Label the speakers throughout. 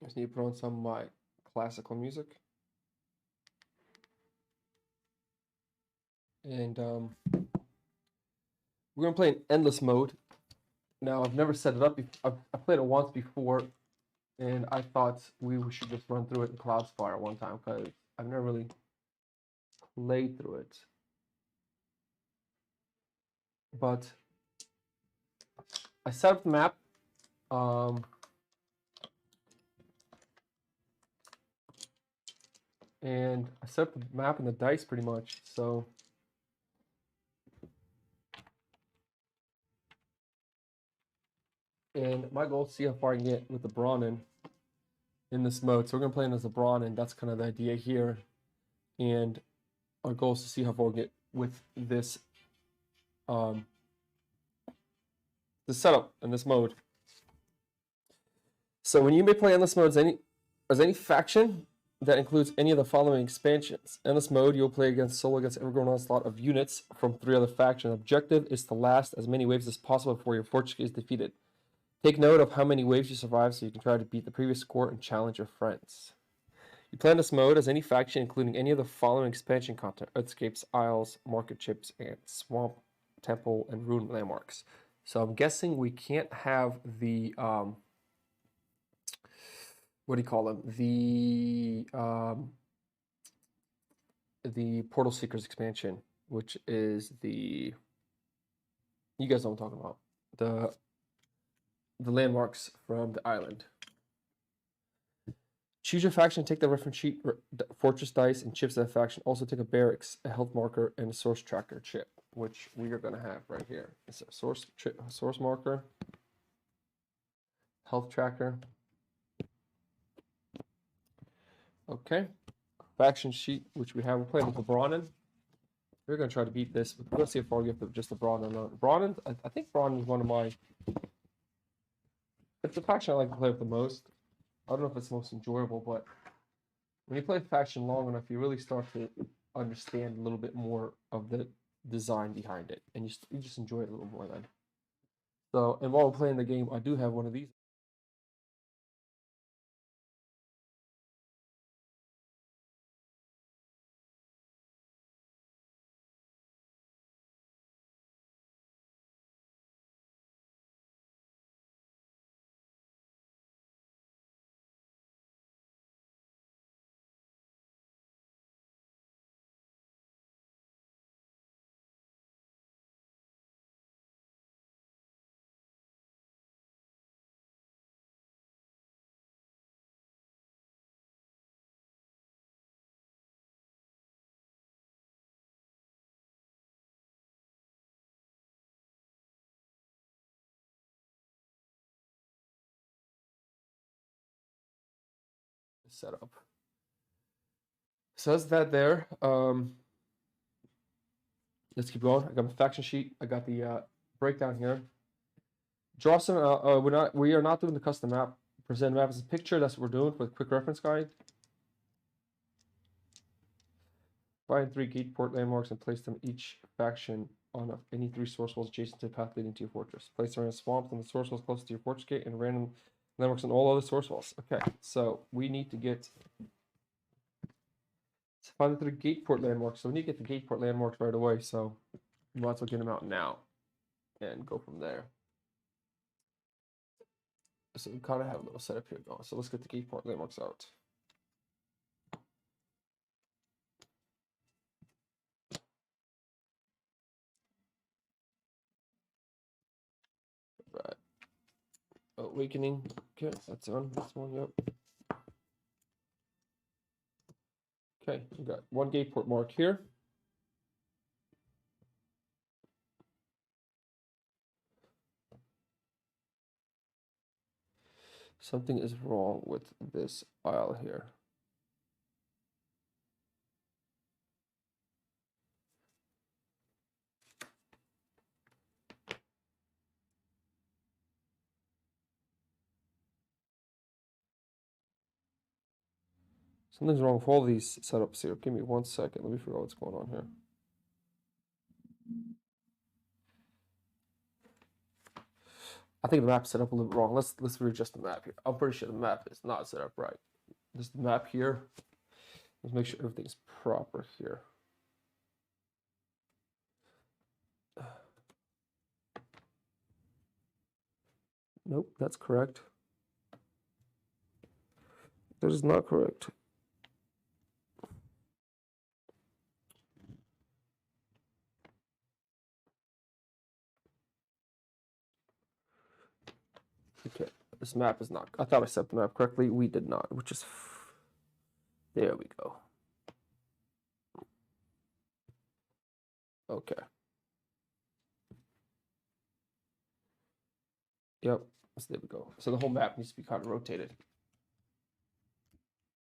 Speaker 1: Just need to put on some of my classical music. And we're gonna play in endless mode. Now I've never set it up. I've played it once before, and I thought we should just run through it in Cloudspire one time because I've never really played through it. But I set up the map. And I set up the map and the dice pretty much. So and my goal is to see how far I can get with the Brawnen in this mode. So we're gonna play as a Brawnen. That's kind of the idea here. And our goal is to see how far we get with this the setup in this mode. So when you may play endless mode as any faction that includes any of the following expansions. Endless mode, you'll play solo against evergreen onslaught of units from 3 other factions. Objective is to last as many waves as possible before your fortress is defeated. Take note of how many waves you survive so you can try to beat the previous score and challenge your friends. You play in this mode as any faction, including any of the following expansion content: Earthscapes, Isles, Market Chips, and Swamp, Temple, and Ruined Landmarks. So I'm guessing we can't have the what do you call them? The Portal Seekers expansion, which is you guys know what I'm talking about. The landmarks from the island. Choose your faction, take the reference sheet, fortress dice, and chips of that faction. Also take a barracks, a health marker, and a source tracker chip, which we are going to have right here. It's a source marker, health tracker. Okay, faction sheet, which we have. We're playing with the Brawnen. We're going to try to beat this. We're going to see how far we get with just the Brawnen. Brawnen, I think Brawnen is one of my... It's the faction I like to play with the most. I don't know if it's the most enjoyable, but when you play faction long enough, you really start to understand a little bit more of the design behind it, and you just enjoy it a little more then. So, and while we're playing the game, I do have one of these. Setup. So that's that there. Let's keep going. I got my faction sheet. I got the breakdown here. Draw some. We are not doing the custom map. Present map as a picture. That's what we're doing for the quick reference guide. Find 3 gate port landmarks and place them each faction on any 3 source walls adjacent to the path leading to your fortress. Place around swamps on the source walls close to your fortress gate and random landmarks on all other source walls. Okay, so we need to get find the 3 gate port landmarks. So we need to get the gate port landmarks right away. So we might as well get them out now and go from there. So we kind of have a little setup here going. So let's get the gate port landmarks out. Right. Awakening. Okay, that's on. That's one. Yep. Okay, we got 1 gate port mark here. Something is wrong with this aisle here. Something's wrong with all these setups here. Give me 1 second. Let me figure out what's going on here. I think the map's set up a little bit wrong. Let's readjust the map here. I'm pretty sure the map is not set up right. This map here. Let's make sure everything's proper here. Nope, that's correct. That is not correct. Okay, this map is not. I thought I set the map correctly. We did not, which is. There we go. Okay. Yep. So there we go. So the whole map needs to be kind of rotated.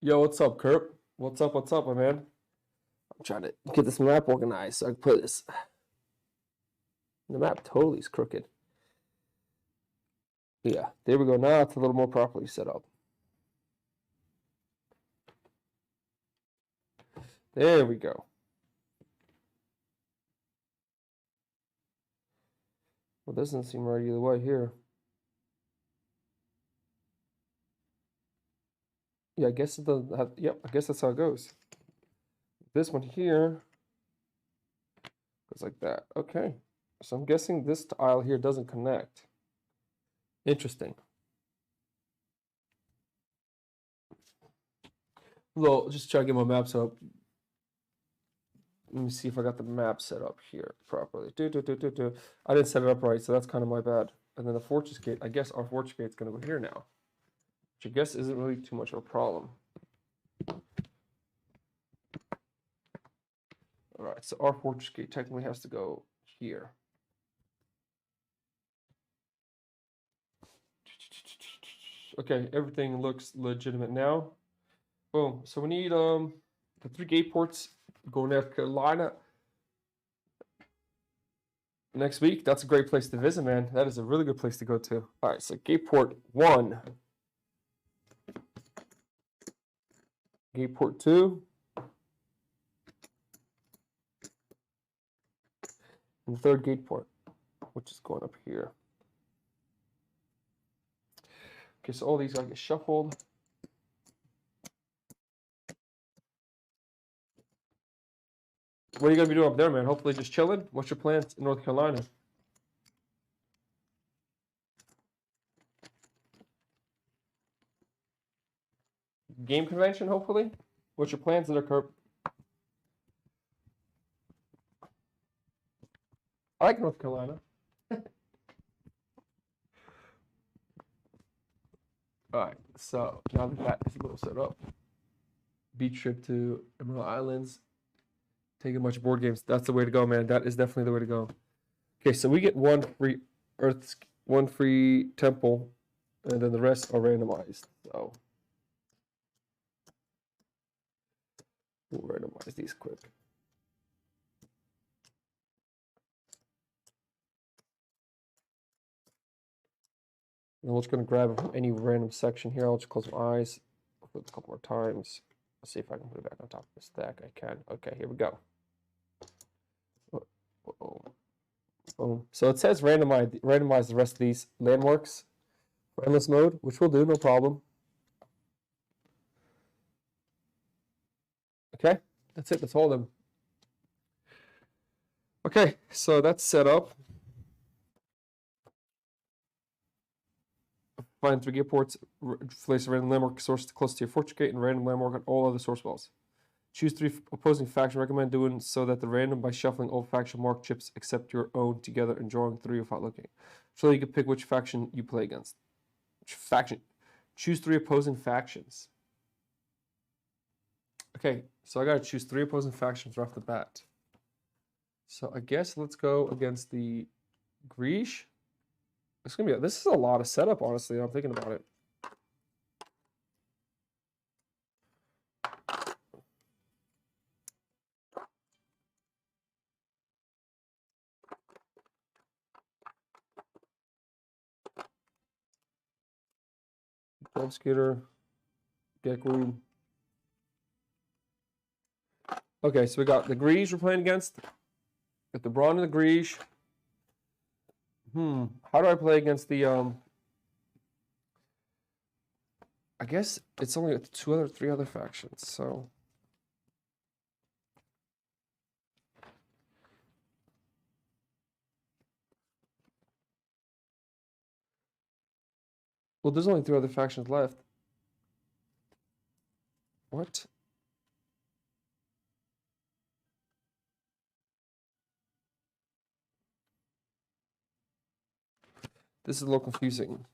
Speaker 1: Yo, what's up, Kurt? What's up, my man? I'm trying to get this map organized so I can put this. The map totally is crooked. Yeah, there we go. Now it's a little more properly set up. There we go. Well, this doesn't seem right either way here. Yeah, I guess it doesn't have. Yep, I guess that's how it goes. This one here goes like that. Okay. So I'm guessing this tile here doesn't connect. Interesting. Well, just try to get my map set up. Let me see if I got the map set up here properly. I didn't set it up right, so that's kind of my bad. And then the fortress gate, I guess our fortress gate's going to go here now. Which I guess isn't really too much of a problem. Alright, so our fortress gate technically has to go here. Okay, everything looks legitimate now. Boom. So we need the 3 gate ports going to North Carolina next week. That's a great place to visit, man. That is a really good place to go to. All right, so gate port 1. Gate port 2. And the 3rd gate port, which is going up here. Okay, so all these gotta get shuffled. What are you gonna be doing up there, man? Hopefully just chilling. What's your plans in North Carolina? Game convention, hopefully? What's your plans there, Kurt? I like North Carolina. Alright, so now that is a little set up. Beach trip to Emerald Islands. Taking a bunch of board games. That's the way to go, man. That is definitely the way to go. Okay, so we get 1 free Earth, 1 free temple, and then the rest are randomized. So we'll randomize these quick. And we're just going to grab from any random section here. I'll just close my eyes. I'll put it a couple more times. Let's see if I can put it back on top of the stack. I can. Okay, here we go. Boom. So it says randomize the rest of these landmarks for endless mode, which we'll do, no problem. Okay, that's it. That's all of them. Okay, so that's set up. Find 3 gate ports, place a random landmark source close to your fortress gate, and random landmark on all other source walls. Choose 3 opposing factions. Recommend doing so that the random by shuffling all faction mark chips except your own together and drawing 3 without looking. So you can pick which faction you play against. Which faction? Choose 3 opposing factions. Okay, so I gotta choose 3 opposing factions right off the bat. So I guess let's go against the Greece. It's gonna be. This is a lot of setup, honestly. I'm thinking about it. Web Scooter, Gekwood. Okay, so we got the Greece we're playing against. Got the Brawnen and the Greece. How do I play against the I guess it's only three other factions, so well, there's only three other factions left. What? This is a little confusing.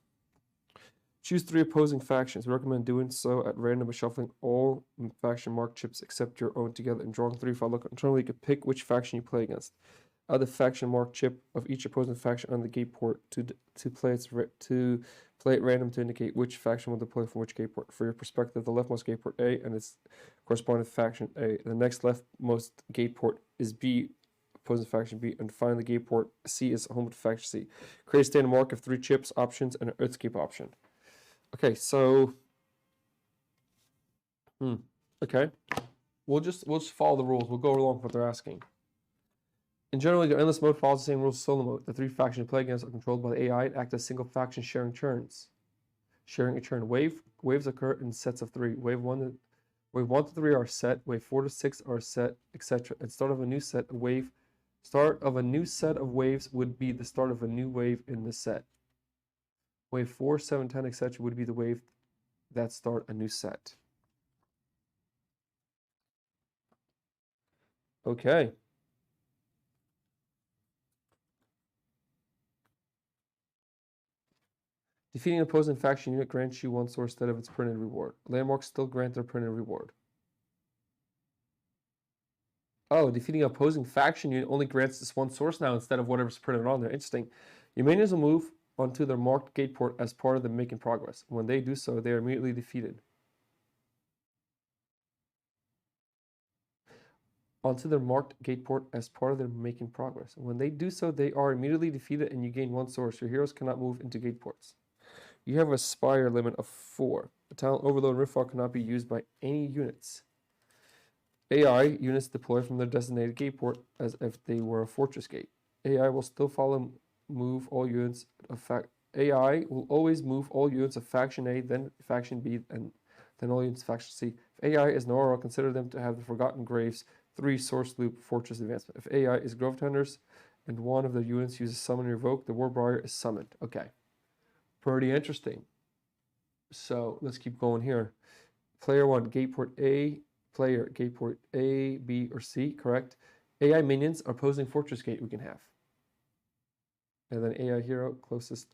Speaker 1: Choose three opposing factions. We recommend doing so at random by shuffling all faction marked chips except your own together and drawing three. If I look internally, you can pick which faction you play against. Add the faction marked chip of each opposing faction on the gate port to play it random to indicate which faction will deploy from which gate port. For your perspective, the leftmost gate port A and its corresponding faction A. The next leftmost gate port is B, opposing faction B, and finally gate port C is home to faction C. Create a standard mark of three chips options and an Earthscape option. Okay, so okay. We'll just follow the rules. We'll go along with what they're asking. In general, your endless mode follows the same rules as solo mode. The three factions you play against are controlled by the AI and act as single factions sharing turns. Sharing a turn. Waves occur in sets of three. Wave 1 to 3 are set. Wave 4 to 6 are set, etc. At start of a new set of waves would be the start of a new wave in the set. Wave 4, 7, 10, etc. would be the wave that start a new set. Okay. Defeating an opposing faction unit grants you one source instead of its printed reward. Landmarks still grant their printed reward. Oh, defeating an opposing faction unit only grants this one source now instead of whatever's printed on there. Interesting. Your minions will move onto their marked gate port as part of the making progress. When they do so, they are immediately defeated. Onto their marked gate port as part of their making progress. When they do so, they are immediately defeated and you gain one source. Your heroes cannot move into gate ports. You have a spire limit of 4. The talent Overload and Riftfall cannot be used by any units. AI units deploy from their designated gate port as if they were a fortress gate. AI will still move all units of AI will always move all units of faction A, then faction B, and then all units of faction C. If AI is Nora, consider them to have the Forgotten Graves 3 Source Loop Fortress Advancement. If AI is Grove Tenders and one of their units uses Summon and Revoke, the Warbriar is summoned. Okay. Pretty interesting. So let's keep going here. Player 1, gate port A. Player, gate port A, B, or C, correct? AI minions are opposing fortress gate we can have. And then AI hero, closest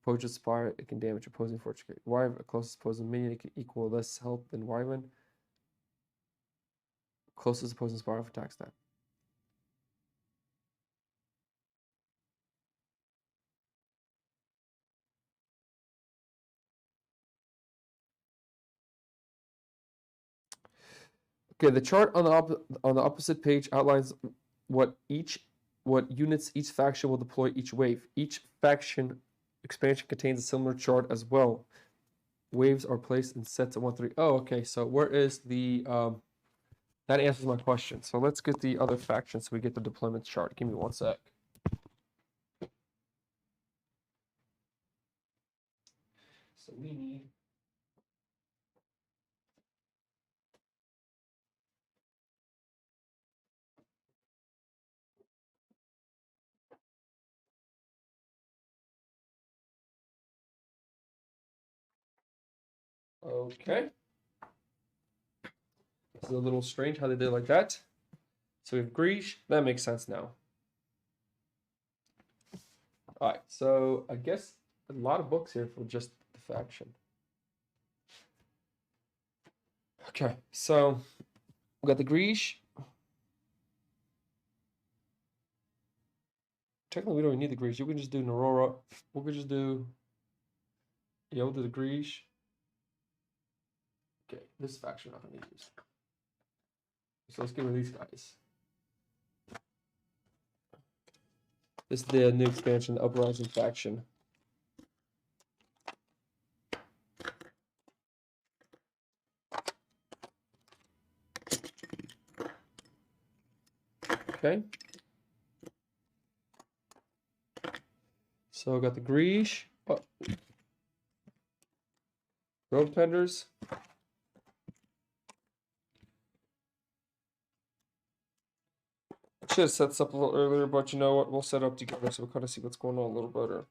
Speaker 1: opposing spire, it can damage opposing fortress gate. Wyvern, closest opposing minion, it can equal less health than Wyvern. Closest opposing spire of attack stat. Okay, the chart on the opposite page outlines what units each faction will deploy each wave. Each faction expansion contains a similar chart as well. Waves are placed in sets of 1 3. Oh, okay. So where is the that answers my question. So let's get the other factions so we get the deployment chart. Give me one sec. So we need okay. This is a little strange how they did it like that. So we have Greece. That makes sense now. All right. So I guess a lot of books here for just the faction. Okay. So we got the Greece. Technically, we don't even need the Greece. You can just do Aurora. We could just do. Yeah, we'll do the Greece. Okay, this faction I'm not going to use. So let's get rid of these guys. This is the new expansion, the Uprising faction. Okay. So got the Greesh, Grove Tenders. Should have set this up a little earlier, but you know what? We'll set up together so we'll kind of see what's going on a little better.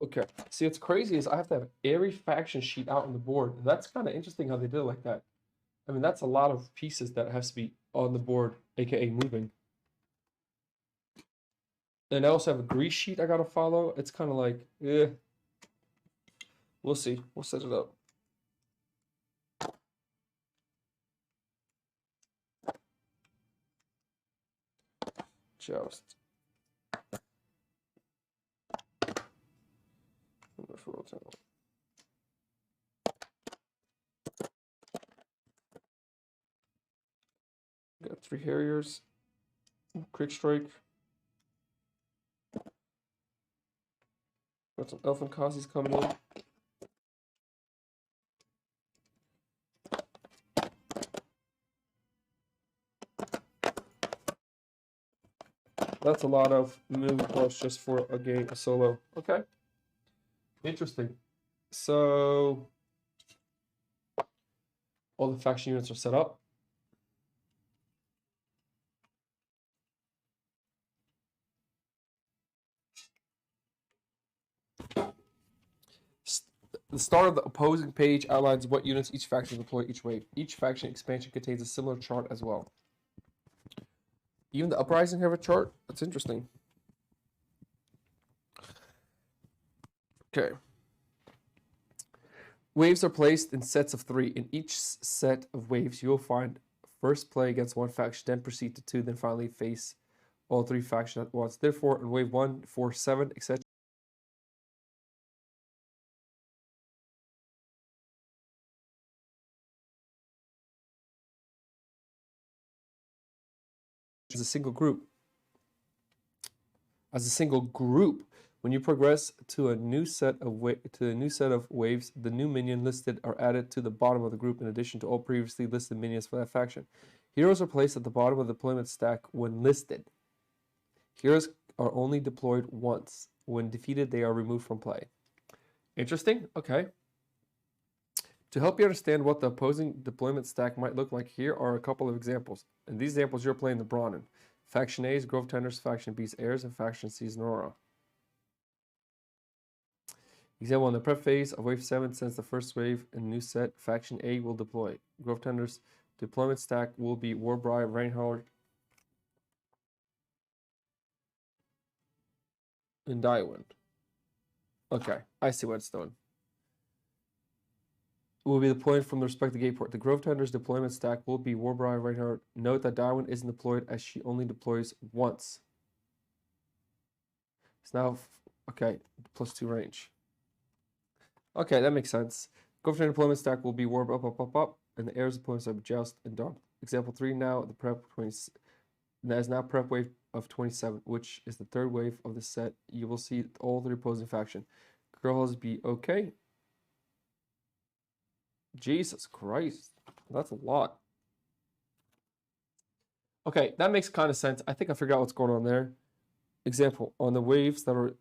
Speaker 1: Okay. See, what's crazy is I have to have every faction sheet out on the board. And that's kind of interesting how they did it like that. I mean, that's a lot of pieces that has to be on the board, aka moving. And I also have a grease sheet I gotta follow. It's kind of like, eh. We'll see. We'll set it up. Joust. Got 3 Harriers. Quick Strike. Got some Elfin Kazis coming in. That's a lot of moving parts just for a game, a solo. Okay. Interesting. So all the faction units are set up. The start of the opposing page outlines what units each faction deploy each wave. Each faction expansion contains a similar chart as well. Even the Uprising have a chart? That's interesting. Okay. Waves are placed in sets of 3. In each set of waves, you will find first play against one faction, then proceed to 2, then finally face all 3 factions at once. Therefore, in wave 1, 4, 7, etc. As a single group. When you progress to a new set of waves, the new minion listed are added to the bottom of the group in addition to all previously listed minions for that faction. Heroes are placed at the bottom of the deployment stack when listed. Heroes are only deployed once. When defeated, they are removed from play. Interesting. Okay. To help you understand what the opposing deployment stack might look like, here are a couple of examples. In these examples, you're playing the Brawnen. Faction A is Grove Tenders, Faction B is Heirs, and Faction C is Nora. Example, in the prep phase of Wave 7, since the first wave in new set, Faction A will deploy. Grove Tenders deployment stack will be Warbride, Reinhardt, and Daiwen. Okay, I see what it's doing. Will be deployed from the respective gate port. The Grove Tenders deployment stack will be Warbride, Reinhardt. Note that Daiwen isn't deployed as she only deploys once. It's now, okay, +2 range. Okay, that makes sense. Grove Tender deployment stack will be Warp up, and the Heirs deployment stack Joust and Dump. Example 3 now, the prep 20. That is now prep wave of 27, which is the 3rd wave of the set. You will see all the opposing faction. Girls be okay. Jesus Christ, that's a lot. Okay, that makes kind of sense. I think I forgot what's going on there. Example, on the waves that are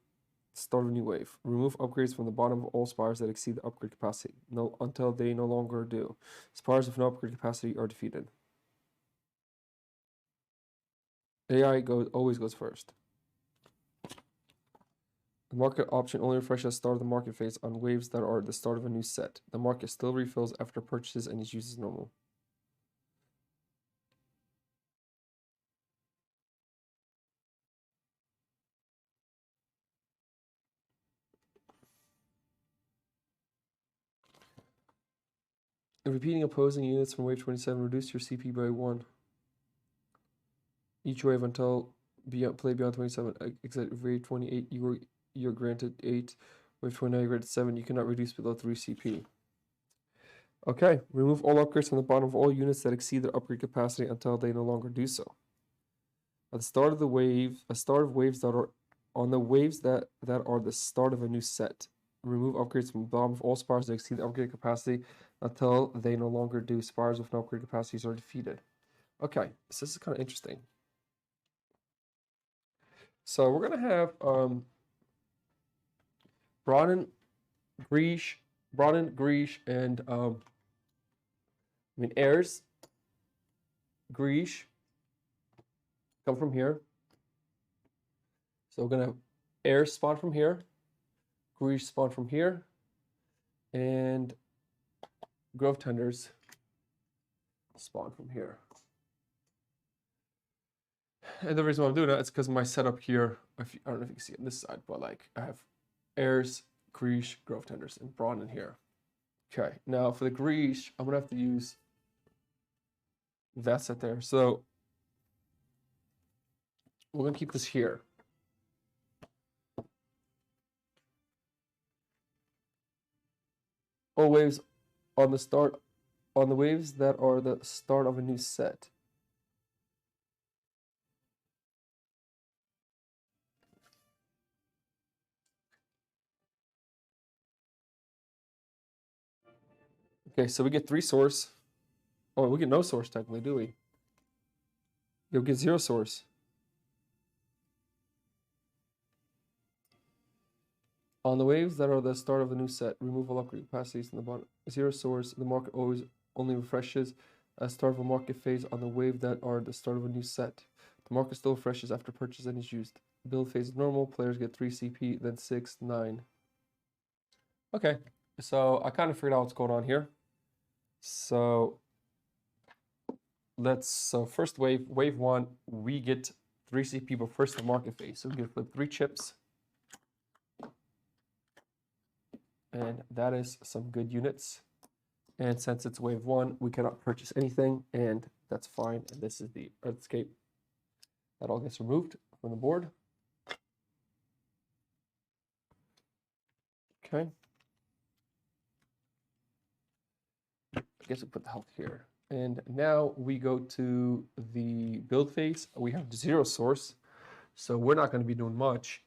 Speaker 1: start a new wave. Remove upgrades from the bottom of all spires that exceed the upgrade capacity until they no longer do. Spires with no upgrade capacity are defeated. AI always goes first. The market option only refreshes at the start of the market phase on waves that are at the start of a new set. The market still refills after purchases and is used as normal. Repeating opposing units from wave 27 reduce your CP by 1. Each wave until play beyond 27. Except wave 28, you're granted 8. Wave 29, you're granted 7. You cannot reduce below 3 CP. Okay, remove all upgrades from the bottom of all units that exceed their upgrade capacity until they no longer do so. At the start of the wave, a start of waves that are on the waves that are the start of a new set. Remove upgrades from the bottom of all spires that exceed the upgrade capacity until they no longer do. Spires with no upgrade capacities are defeated. Okay, so this is kind of interesting. So we're gonna have Brawnen, Greesh, and heirs. Greesh come from here. So we're gonna have heirs spawn from here, Greesh spawn from here, and Grove Tenders spawn from here. And the reason why I'm doing that is because my setup here, I don't know if you can see it on this side, but like I have heirs, Greesh, Grove Tenders, and Brawnen here. Okay, now for the Greesh, I'm gonna have to use that set there. So we're gonna keep this here. All waves on the waves that are the start of a new set. Okay, so we get 3 source. Oh, we get no source technically, do we? You'll get 0 source. On the waves that are the start of a new set, remove all upgrade capacities in the bottom. 0 source. The market always only refreshes at start of a market phase on the wave that are the start of a new set. The market still refreshes after purchase and is used. Build phase is normal. Players get 3 CP, then 6, 9. Okay, so I kind of figured out what's going on here. So first wave 1, we get 3 CP, but first the market phase. So we get flip 3 chips. And that is some good units. And since it's wave 1, we cannot purchase anything, and that's fine. And this is the Earthscape. That all gets removed from the board. Okay. I guess we put the health here. And now we go to the build phase. We have 0 source, so we're not going to be doing much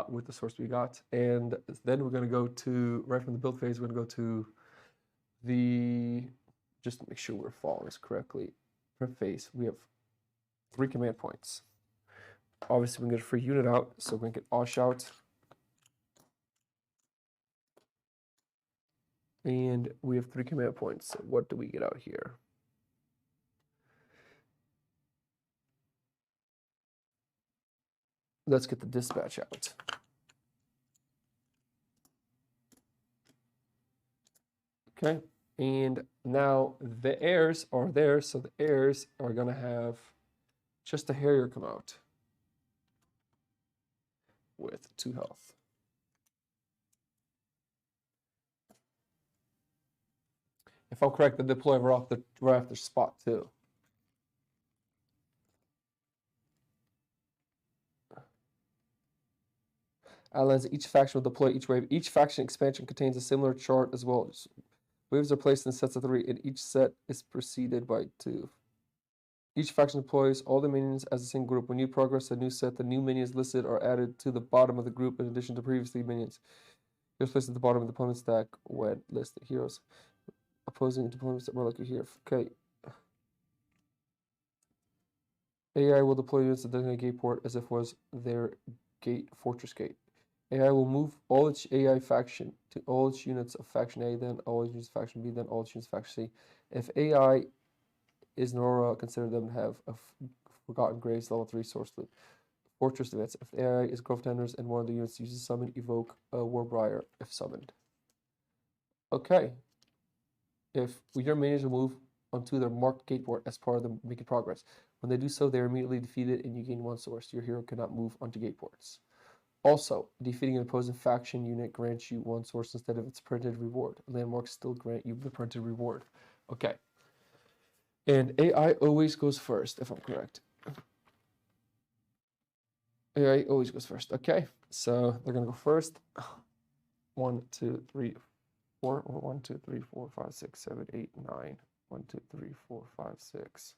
Speaker 1: with the source we got. And then we're going to go to, right from the build phase, we're going to go to the, just to make sure we're following this correctly, per phase, we have 3 command points. Obviously, we're going to get a free unit out, so we're going to get Osh out. And we have 3 command points. So what do we get out here? Let's get the dispatch out. Okay, and now the heirs are there, so the heirs are going to have just a Harrier come out with 2 health. If I'm correct, the deploy right after spot 2. Outlines each faction will deploy each wave. Each faction expansion contains a similar chart as well. Waves are placed in sets of 3, and each set is preceded by 2. Each faction deploys all the minions as a single group. When you progress a new set, the new minions listed are added to the bottom of the group in addition to previously minions. Heroes placed at the bottom of the deployment stack when listed. Heroes opposing deployments that were like here. Okay. AI will deploy units at the gate port as if it was their fortress gate. AI will move all its AI faction to all its units of faction A, then all its units of faction B, then all its units of faction C. If AI is Nora, consider them to have a Forgotten Graves level 3 source loop. Fortress events. If the AI is Grove Tenders and one of the units uses summon, evoke a Warbriar if summoned. Okay. If your minions will move onto their marked gate port as part of the making progress. When they do so, they are immediately defeated and you gain 1 source. Your hero cannot move onto gate ports. Also, defeating an opposing faction unit grants you 1 source instead of its printed reward. Landmarks still grant you the printed reward. Okay. And AI always goes first, if I'm correct. AI always goes first. Okay. So they're going to go first. 1, 2, 3, 4. Or 1, 2, 3, 4, 5, 6, 7, 8, 9. 1, 2, 3, 4, 5, 6.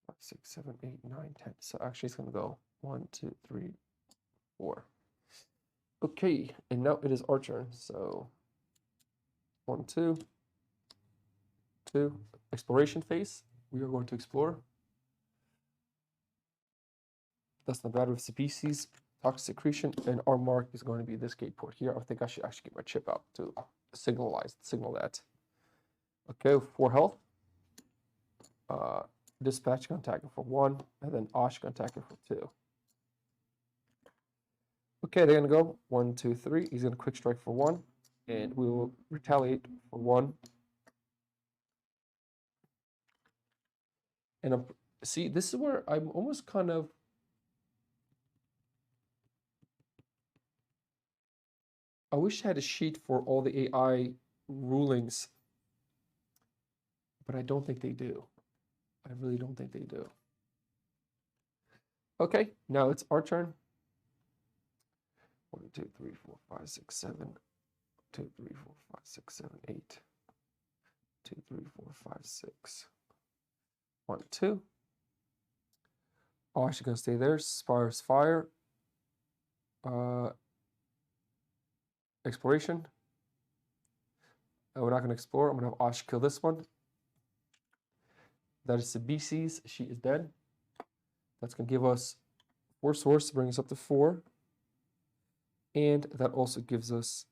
Speaker 1: 5, 6, 7, 8, 9, 10. So actually it's going to go 1, 2, 3, 4. Okay, and now it is our turn. So 1, 2, 2. Exploration phase. We are going to explore. That's not bad with species, toxic secretion, and our mark is going to be this gate port here. I think I should actually get my chip out to signal that. Okay, 4 health. Dispatch gonna attack it for 1, and then Osh gonna attack it for 2. Okay, they're gonna go 1, 2, 3. He's gonna quick strike for 1, and we will retaliate for 1. And see, this is where I'm almost kind of. I wish I had a sheet for all the AI rulings, but I don't think they do. I really don't think they do. Okay, now it's our turn. 1, 2, 3, 4, 5, 6, 7. 2, 3, 4, 5, 6, 7, 8. 2, 3, 4, 5, 6. 1, 2. Oh, she's gonna stay there. Spires fire. Exploration. We're not gonna explore. I'm gonna have Osh kill this one. That is the BCs. She is dead. That's gonna give us 4 source to bring us up to 4. And that also gives us.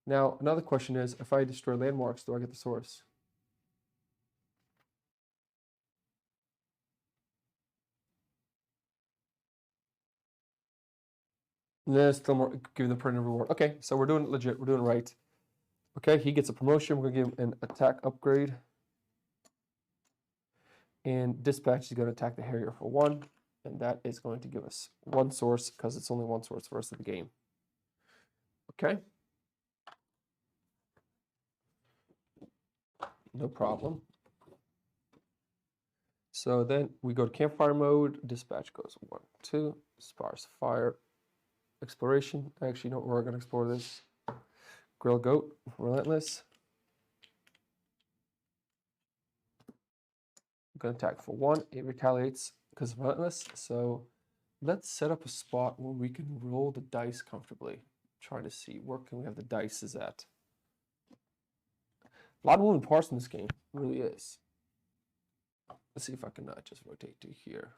Speaker 1: Now, another question is, if I destroy landmarks, do I get the source? There's still more, giving the permanent reward. Okay, so we're doing it legit. We're doing it right. Okay, he gets a promotion. We're going to give him an attack upgrade. And Dispatch is going to attack the Harrier for 1. And that is going to give us 1 source because it's only 1 source for the rest of the game. Okay. No problem. So then we go to campfire mode. Dispatch goes 1, 2. Spars fire. Exploration. Actually, no, we're going to explore this. Grill goat. Relentless. I'm going to attack for 1. It retaliates because of relentless. So let's set up a spot where we can roll the dice comfortably. Trying to see where can we have the dice is at. A lot of moving parts in this game. It really is. Let's see if I can just rotate to here.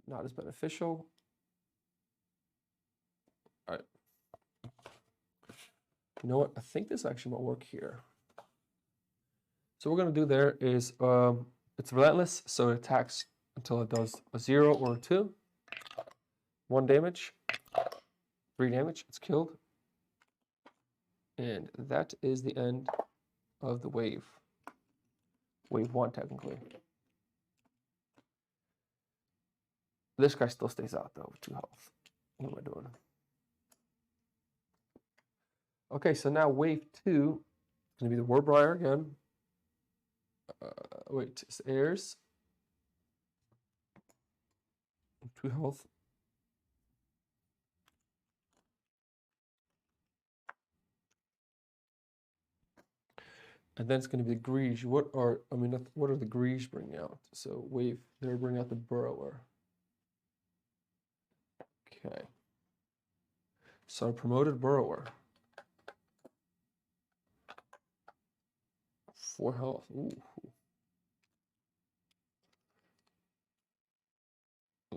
Speaker 1: Not as beneficial. All right. You know what? I think this actually might work here. So what we're going to do there is it's relentless, so it attacks until it does a 0 or a 2. 1 damage. 3 damage. It's killed. And that is the end of the wave. Wave 1, technically. This guy still stays out, though, with 2 health. What am I doing? Okay, so now wave 2 is going to be the Warbriar again. Wait, it's heirs. 2 health. And then it's going to be the Greige. What are the Greige bringing out? So wave, they're bringing out the Burrower. Okay. So promoted Burrower. 4 health. Ooh.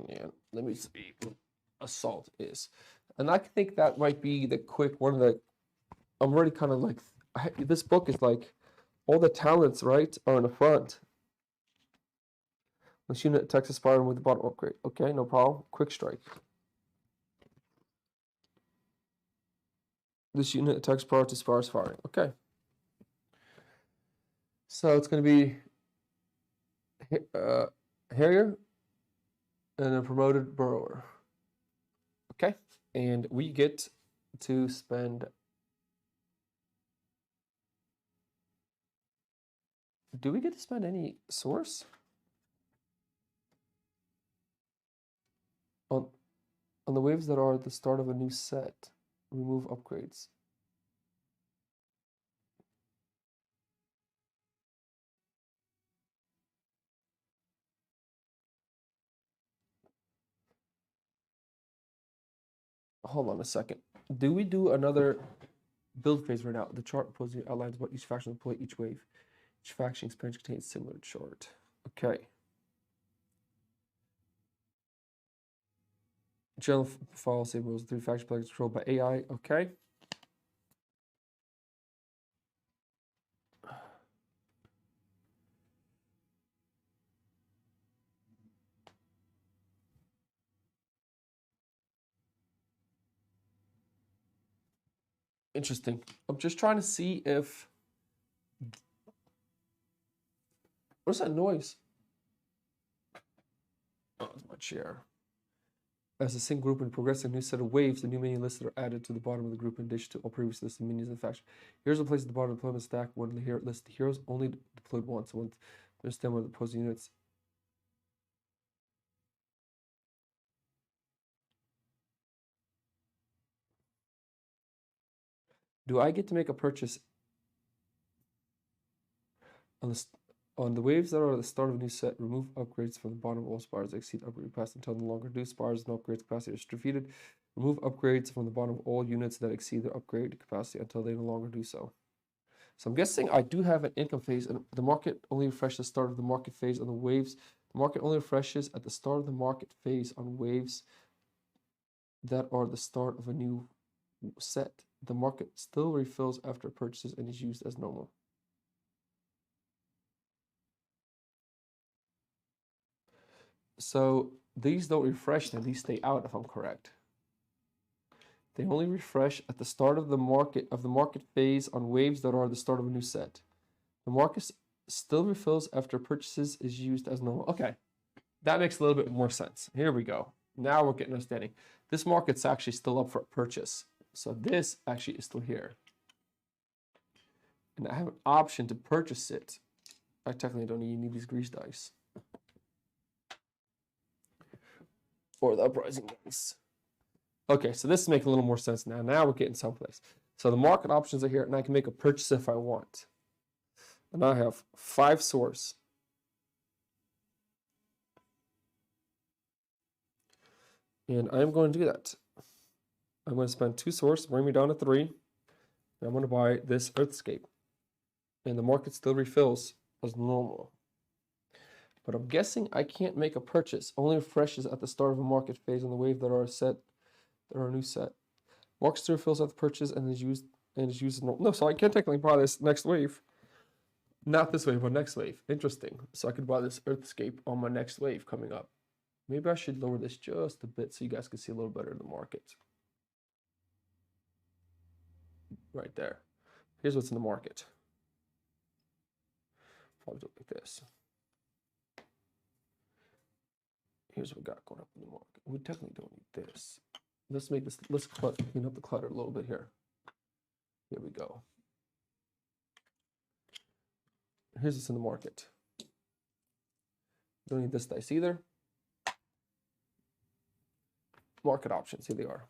Speaker 1: Yeah, let me see what assault is. And I think that might be the quick one that I'm already kind of like, this book is like, all the talents, right, are in the front. This unit attacks Aspiring with the bottom upgrade. Okay, no problem. Quick strike. This unit attacks prior to Spars firing. Okay. So it's going to be Harrier and a promoted Burrower. Okay. And we get to spend. Do we get to spend any source? On the waves that are at the start of a new set, remove upgrades. hold on a second. Do we do another build phase right now? The chart posing outlines what each faction will play each wave. Each faction expansion contains similar chart. Okay. General policy rules. 3 faction players controlled by AI. Okay. Interesting. I'm just trying to see if... What's that noise? Oh, it's my chair. As a single group and progress a new set of waves, the new minion lists are added to the bottom of the group in addition to all previous listed minions in the faction. Here's a place at the bottom of the deployment stack. One list the heroes only deployed once. So understand what the opposing units. Do I get to make a purchase on the waves that are at the start of a new set? Remove upgrades from the bottom of all spires that exceed upgrade capacity until no longer do. Spires and upgrades capacity are defeated. Remove upgrades from the bottom of all units that exceed their upgrade capacity until they no longer do so. So I'm guessing I do have an income phase, and the market only refreshes the start of the market phase on the waves. The market only refreshes at the start of the market phase on waves that are the start of a new set. The market still refills after purchases and is used as normal. So these don't refresh and these stay out if I'm correct. They only refresh at the start of the market phase on waves that are the start of a new set. The market still refills after purchases is used as normal. Okay, that makes a little bit more sense. Here we go. Now we're getting understanding. This market's actually still up for purchase. So this actually is still here. And I have an option to purchase it. I technically don't need these grease dice. Or the uprising dice. Okay, so this makes a little more sense now. Now we're getting someplace. So the market options are here, and I can make a purchase if I want. And I have 5 source. And I'm going to do that. I'm going to spend 2 source, bring me down to 3. And I'm going to buy this Earthscape. And the market still refills as normal. But I'm guessing I can't make a purchase. Only refreshes at the start of a market phase on the wave that are a new set. Market still refills at the purchase and is used as normal. No, so I can't technically buy this next wave. Not this wave, but next wave. Interesting. So I could buy this Earthscape on my next wave coming up. Maybe I should lower this just a bit so you guys can see a little better of the market. Right there. Here's what's in the market. Probably do it like this. Here's what we got going up in the market. We definitely don't need this. Let's make this, let's clean up the clutter a little bit here. Here we go. Here's what's in the market. Don't need this dice either. Market options, here they are.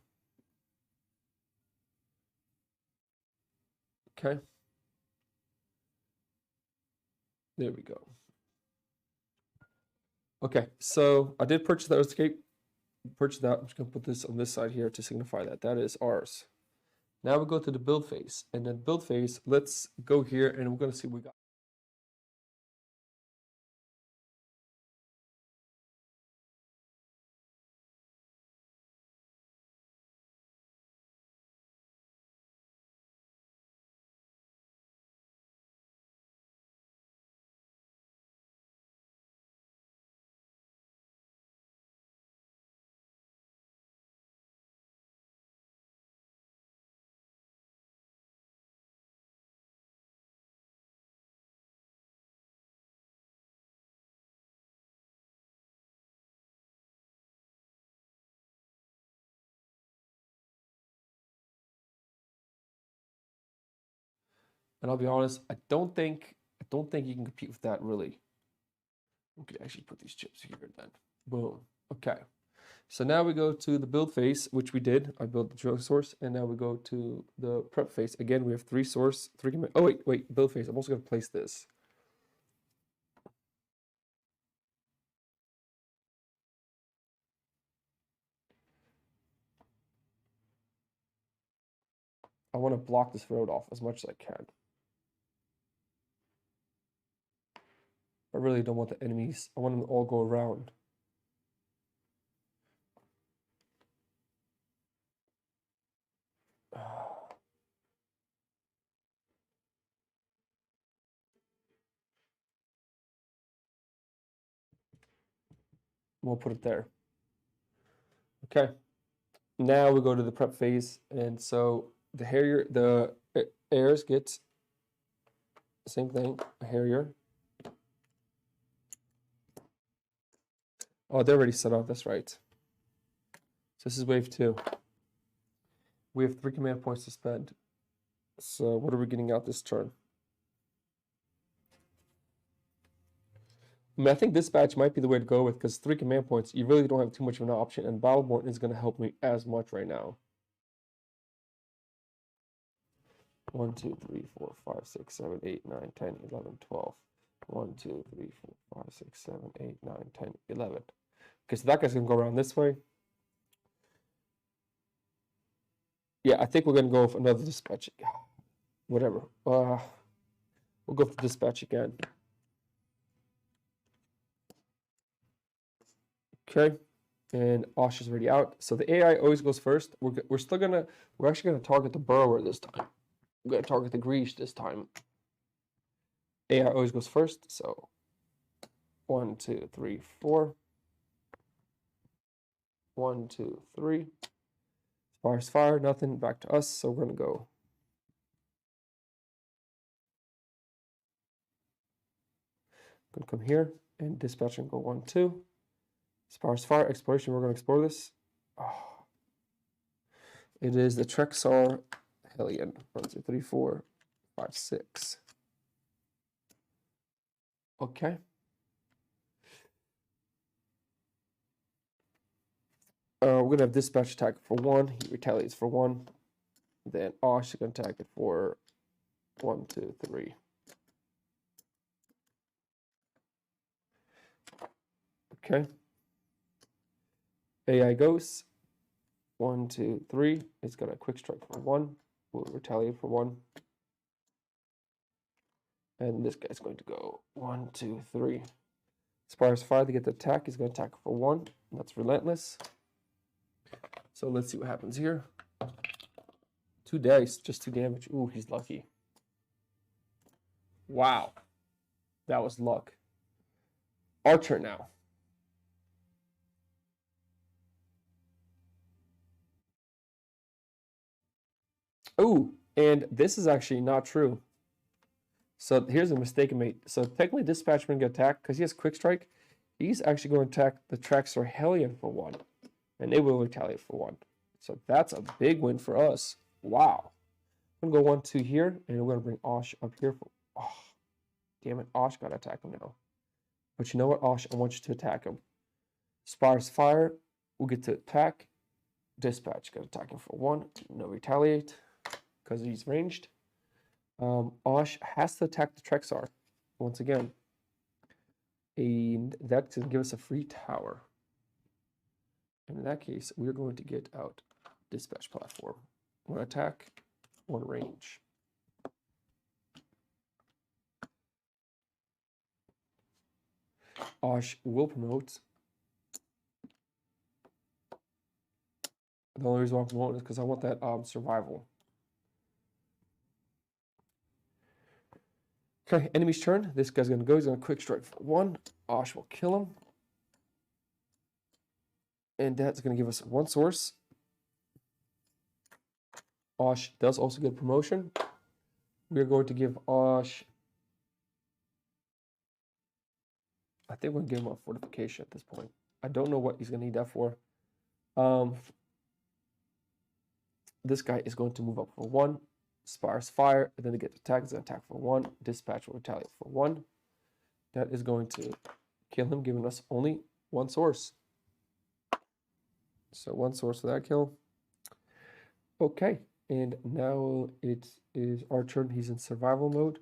Speaker 1: Okay. There we go. Okay, so I did purchase that Earthscape. Purchase that. I'm just going to put this on this side here to signify that. That is ours. Now we go to the build phase. And then build phase, let's go here and we're going to see what we got. And I'll be honest, I don't think you can compete with that really. We could actually put these chips here then. Boom. Okay. So now we go to the build phase, which we did. I built the drill source, and now we go to the prep phase. Again, we have 3 source, 3 command. Oh wait, build phase. I'm also going to place this. I want to block this road off as much as I can. I really don't want the enemies. I want them to all go around. We'll put it there. Okay. Now we go to the prep phase, and so the Harrier, the heirs get the same thing. A Harrier. Oh, they're already set up. That's right. So this is wave 2. We have 3 command points to spend. So what are we getting out this turn? I mean, I think dispatch might be the way to go with, because 3 command points, you really don't have too much of an option, and Battleborn is going to help me as much right now. 1, 2, 3, 4, 5, 6, 7, 8, 9, 10, 11, 12. 1, 2, 3, 4, 5, 6, 7, 8, 9, 10, 11. Okay, so that guy's going to go around this way. Yeah, I think we're going to go with another dispatch. Whatever. We'll go for dispatch again. Okay, and Osh is already out. So the AI always goes first. We're actually gonna target the burrower this time. We're gonna target the Greesh this time. AI always goes first. So 1, 2, 3, 4. 1, 2, 3. Sparse fire, nothing. Back to us. So we're gonna go. Gonna come here and dispatch and go 1, 2. Sparse fire exploration. We're gonna explore this. Oh. It is the Trexar Hellion. 1, 2, 3, 4, 5, 6. Okay. We're gonna have dispatch attack for 1. He retaliates for 1. Then Osh is gonna attack it for 1, 2, 3. Okay. AI goes 1, 2, 3. It's gonna quick strike for 1. We'll retaliate for 1. And this guy's going to go 1, 2, 3. Sparse fire to get the attack. He's gonna attack for 1. That's relentless. So let's see what happens here. 2 dice, just 2 damage. Ooh, he's lucky. Wow. That was luck. Our turn now. Oh, and this is actually not true. So here's a mistake I made. So technically dispatch when get attacked, because he has quick strike, he's actually going to attack the Trexar Hellion for 1. And they will retaliate for 1. So that's a big win for us. Wow. I'm going to go 1, 2 here, and we're going to bring Osh up here. Oh, damn it. Osh got to attack him now. But you know what, Osh? I want you to attack him. Sparse fire. We'll get to attack. Dispatch. Got to attack him for 1. No retaliate, because he's ranged. Osh has to attack the Trexar once again. And that's going to give us a free tower. And in that case, we're going to get out dispatch platform. 1 attack, 1 range. Osh will promote. The only reason why I'm promoting is because I want that survival. Okay, enemy's turn. This guy's going to go. He's going to quick strike for 1. Osh will kill him. And that's going to give us 1 source. Osh does also get promotion. We're going to give Osh... I think we're going to give him a fortification at this point. I don't know what he's going to need that for. This guy is going to move up for 1. Sparse fire, and then to get attack, is going to attack for 1. Dispatch will retaliate for 1. That is going to kill him, giving us only 1 source. So 1 source for that kill. Okay, and now it is our turn. He's in survival mode.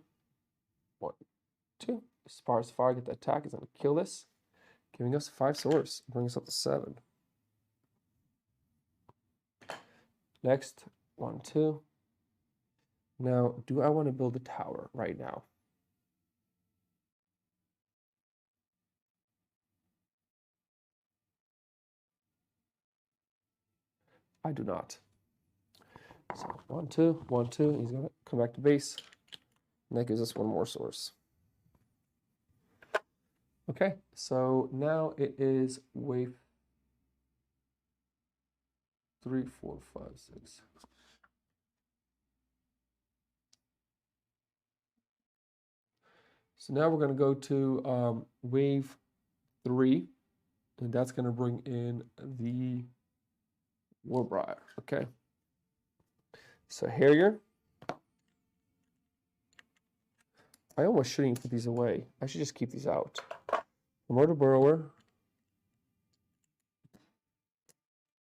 Speaker 1: 1, 2. Sparse fire, get the attack, is going to kill this, giving us 5 source, bring us up to 7. Next, 1, 2. Now, do I want to build a tower right now? I do not. So 1, 2, 1, 2. He's gonna come back to base. And that gives us one more source. Okay, so now it is wave 3, 4, 5, 6. So now we're going to go to wave 3, and that's going to bring in the Warbriar. Okay. So Harrier. I almost shouldn't even put these away. I should just keep these out. Promoter Burrower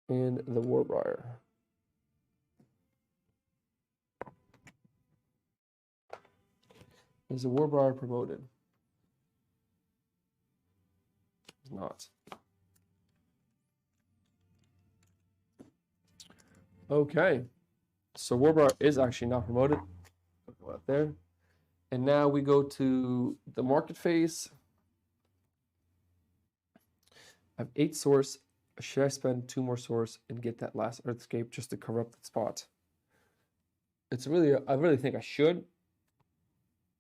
Speaker 1: and the Warbriar. Is the Warbriar promoted? It's not. Okay. So Warbriar is actually not promoted. Go out there. And now we go to the market phase. I have 8 source. Should I spend 2 more source and get that last Earthscape just to cover up that spot? It's really, I really think I should,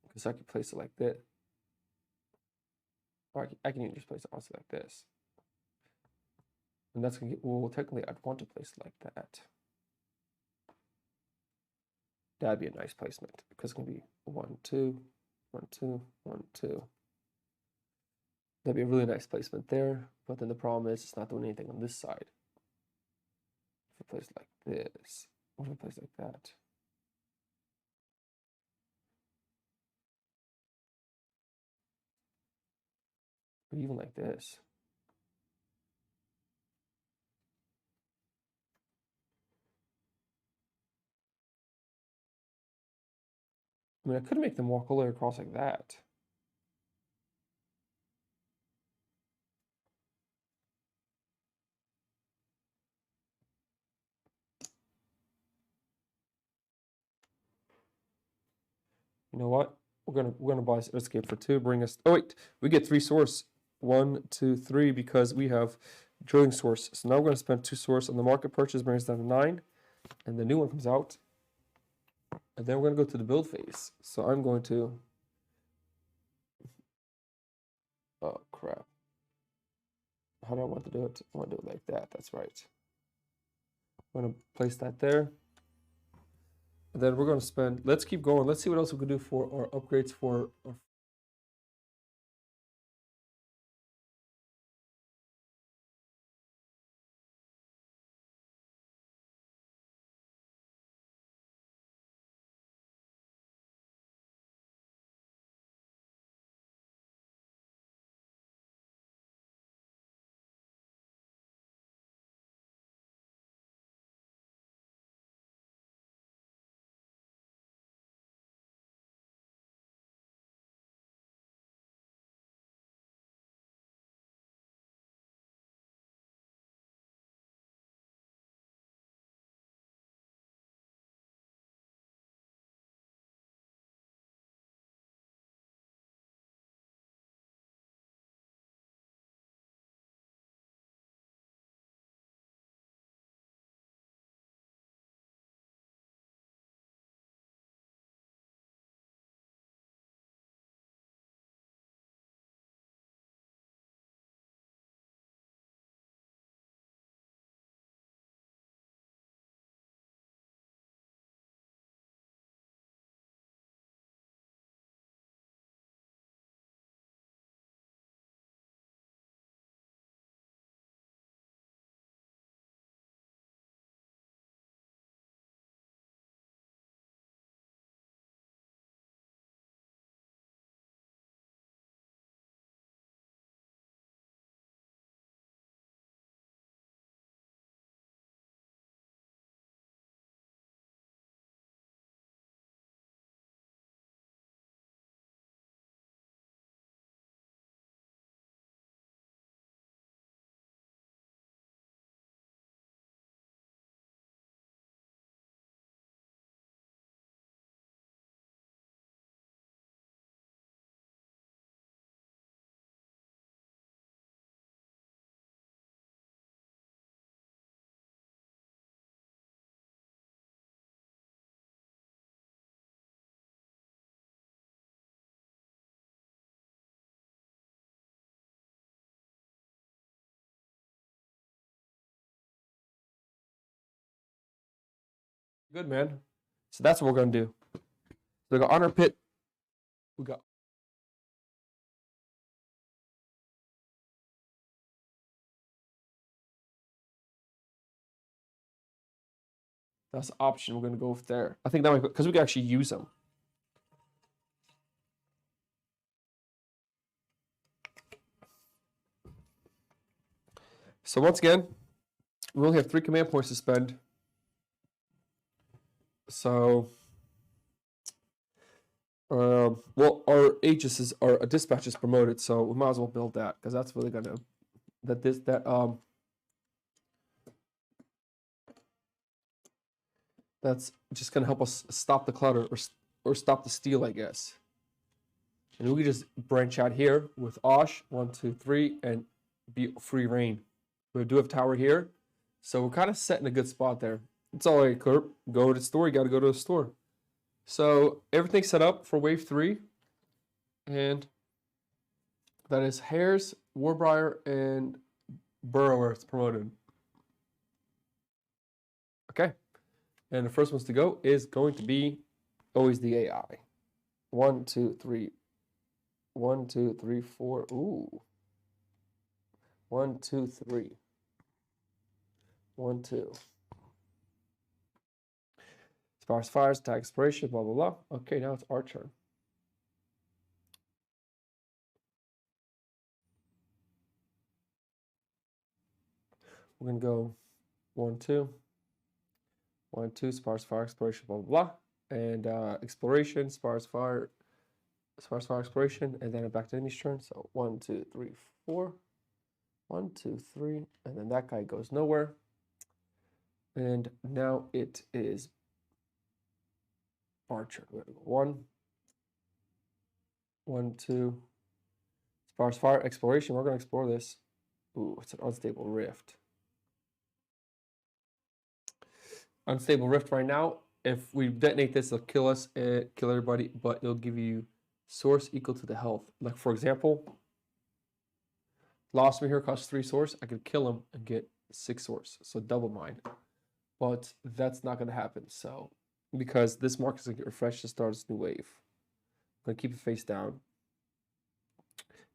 Speaker 1: because I could place it like that. Or I can even just place it honestly like this. And that's gonna get, well, technically I'd want to place it like that. That'd be a nice placement, because it's gonna be 1, 2, 1, 2, 1, 2. That'd be a really nice placement there, but then the problem is it's not doing anything on this side. If I place like this, what if I place like that? Or even like this. I mean, I could make them walk all the way across like that. You know what? We're gonna buy Escape for 2. Bring us. Oh wait, we get 3 source. 1, 2, 3 because we have drilling source. So now we're gonna spend 2 source on the market purchase, brings us down to 9, and the new one comes out. And then we're gonna go to the build phase. So I'm going to. Oh crap! How do I want to do it? I want to do it like that. That's right. I'm gonna place that there. And then we're gonna spend. Let's keep going. Let's see what else we can do for our upgrades for our Good, man. So that's what we're going to do. So we got Honor Pit. We got that's the option. We're going to go with there. I think that might because we can actually use them. So once again, we only have 3 command points to spend. So, well, our Aegis our dispatch is promoted, so we might as well build that because that's really gonna that's just gonna help us stop the clutter or stop the steal, I guess. And we can just branch out here with Osh 1, 2, 3, and be free reign. We do have tower here, so we're kind of set in a good spot there. It's all right, Kurt. Go to the store. You got to go to the store. So everything's set up for wave 3, and that is Hares, Warbriar, and Burrower. It's promoted. Okay, and the first ones to go is going to be always the AI. 1, 2, 3. 1, 2, 3, 4. Ooh. 1, 2, 3. 1, 2. Sparse fires, attack exploration, blah, blah, blah. Okay, now it's our turn. We're going to go 1, 2. 1, 2, sparse fire, exploration, blah, blah, blah. And exploration, sparse fire, exploration, and then back to enemy's turn. So 1, 2, 3, 4. 1, 2, 3. And then that guy goes nowhere. And now it is our turn. We're going to go 1, 1, 2. Sparse fire, exploration. We're going to explore this. Ooh, it's an unstable rift. Unstable rift right now. If we detonate this, it'll kill us and kill everybody, but it'll give you source equal to the health. Like, for example, Lost Me here costs 3 source. I could kill him and get 6 source, so double mine. But that's not going to happen. So, because this mark is going to get refreshed to start this new wave. I'm going to keep it face down.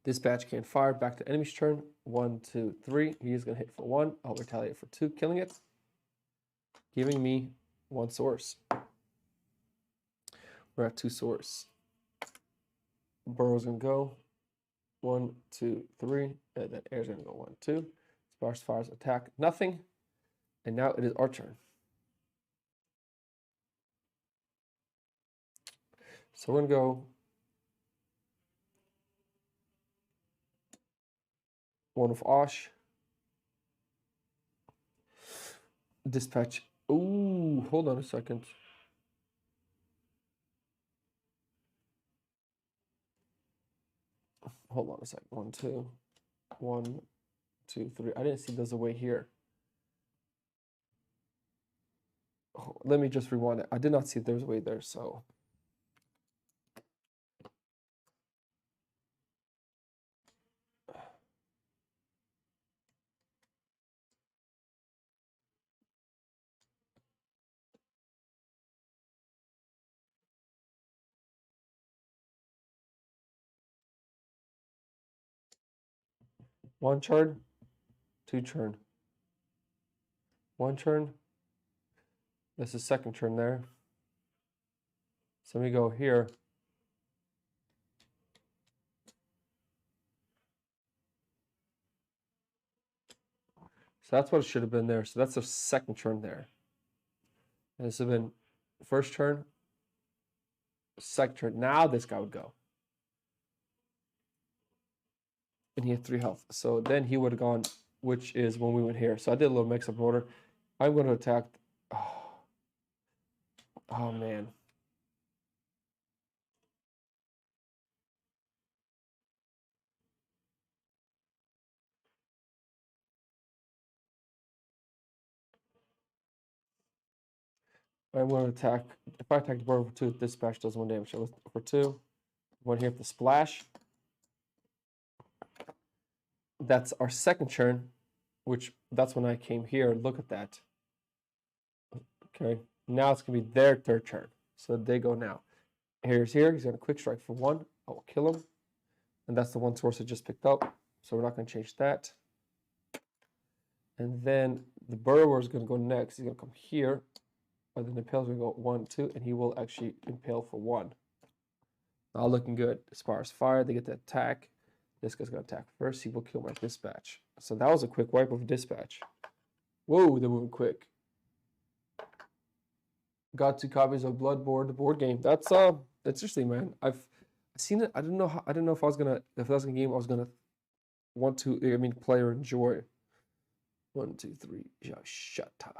Speaker 1: Dispatch can't fire. Back to enemy's turn. 1, 2, 3. He is going to hit for 1. I'll retaliate for 2, killing it. Giving me 1 source. We're at 2 source. Burrow's going to go 1, 2, 3. And then Air's going to go 1, 2. Sparse fires attack. Nothing. And now it is our turn. So we're going to go 1 with Osh. Dispatch. Ooh, hold on a second. Hold on a second. 1, 2. 1, 2, 3. I didn't see there's a way here. Oh, let me just rewind it. I did not see there's a way there, so. One turn, 2 turn. 1 turn. This is second turn there. So we go here. So that's what it should have been there. So that's the second turn there. And this would have been first turn, second turn. Now this guy would go. And he had 3 health. So then he would have gone, which is when we went here. So I did a little mix-up order. I'm going to attack. Oh, man. I'm going to attack. If I attack the board for 2, dispatch does 1 damage. So for 2. 1 here for the splash. That's our second turn, which that's when I came here. Look at that. Okay. Now it's going to be their third turn. So they go now. Here's here. He's going to quick strike for 1. I will kill him. And that's the one source I just picked up. So we're not going to change that. And then the burrower is going to go next. He's going to come here. And then the impale's going to go 1, 2. And he will actually impale for 1. All looking good. As far as fire, they get to attack. This guy's going to attack first. He will kill my dispatch. So that was a quick wipe of dispatch. Whoa, they're moving quick. Got 2 copies of Bloodborne, the board game. That's interesting, man. I've seen it. I didn't know if I was gonna, if that was a game I was gonna want to, play or enjoy. 1, 2, 3. Shutta.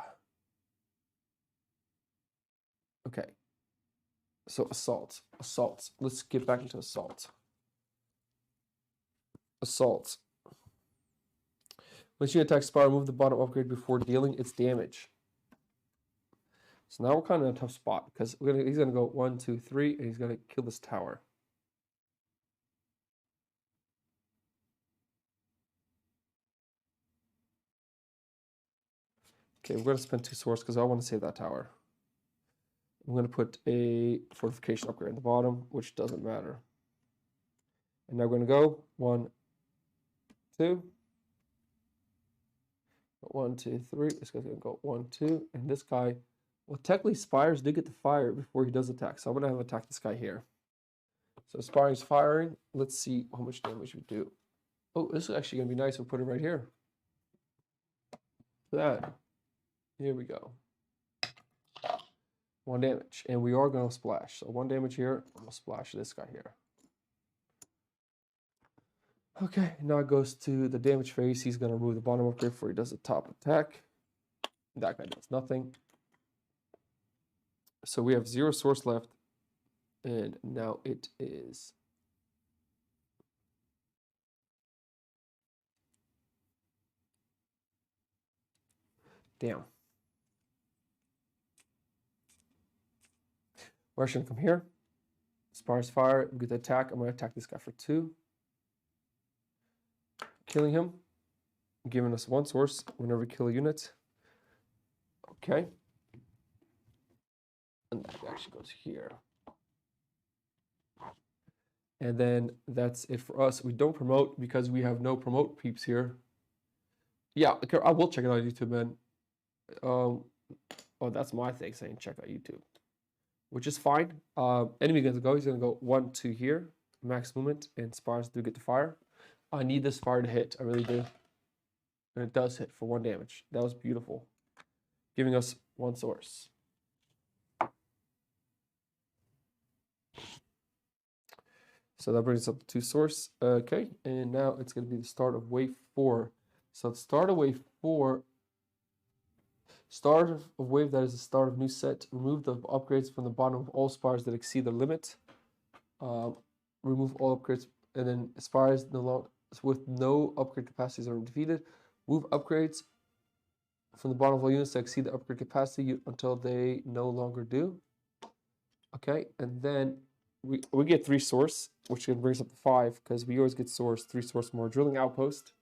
Speaker 1: Okay. So assault. Let's get back into assault. Once you attack Spire, move the bottom upgrade before dealing its damage. So now we're kind of in a tough spot because he's gonna go 1, 2, 3, and he's gonna kill this tower. Okay, we're gonna spend 2 swords because I want to save that tower. I'm gonna put a fortification upgrade at the bottom, which doesn't matter. And now we're gonna go 1, 2. 1, 2, 3. This guy's gonna go 1, 2, and this guy. Well, technically, Spires do get to fire before he does attack, so I'm going to have him attack this guy here. So Spire's firing. Let's see how much damage we do. Oh, this is actually going to be nice. We'll put it right here. Look at that. Here we go. 1 damage. And we are going to splash. So 1 damage here. I'm going to splash this guy here. Okay, now it goes to the damage phase. He's going to remove the bottom upgrade before he does the top attack. That guy does nothing. So we have 0 source left, and now it is damn. We're actually gonna come here. Spires fire, we get the attack. I'm gonna attack this guy for 2. Killing him, giving us 1 source whenever we kill a unit. Okay. And that actually goes here. And then that's it for us. We don't promote because we have no promote peeps here. Yeah, I will check it out on YouTube, man. Oh, that's my thing saying check out YouTube, which is fine. Enemy gonna go. He's gonna go 1, 2 here, max movement, and Spires do get to fire. I need this fire to hit. I really do, and it does hit for 1 damage. That was beautiful, giving us 1 source. So that brings us up to 2 source. Okay, and now it's going to be the start of wave 4. So the start of wave 4, start of wave that is the start of new set. Remove the upgrades from the bottom of all Spires that exceed the limit. Remove all upgrades, and then Spires with no upgrade capacities are defeated. Move upgrades from the bottom of all units that exceed the upgrade capacity until they no longer do. Okay, and then we get 3 source, which can bring us up to 5 because we always get source, 3 source more. Drilling outpost.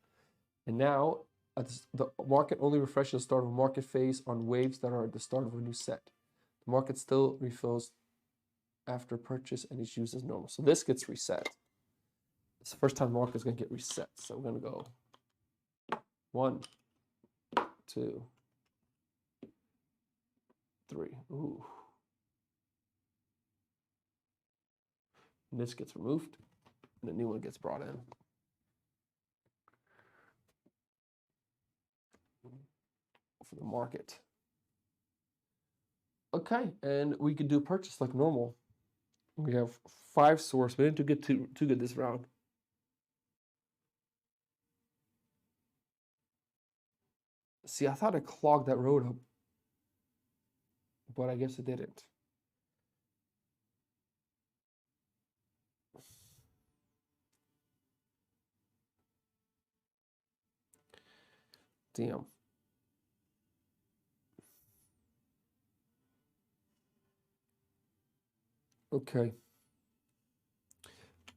Speaker 1: And now the market only refreshes the start of a market phase on waves that are at the start of a new set. The market still refills after purchase and is used as normal. So this gets reset. It's the first time the market is going to get reset. So we're going to go 1, 2, 3. Ooh. And this gets removed, and a new one gets brought in. For the market. Okay, and we can do purchase like normal. We have 5 source. We didn't get too good this round. See, I thought I clogged that road up, but I guess it didn't. Damn. Okay.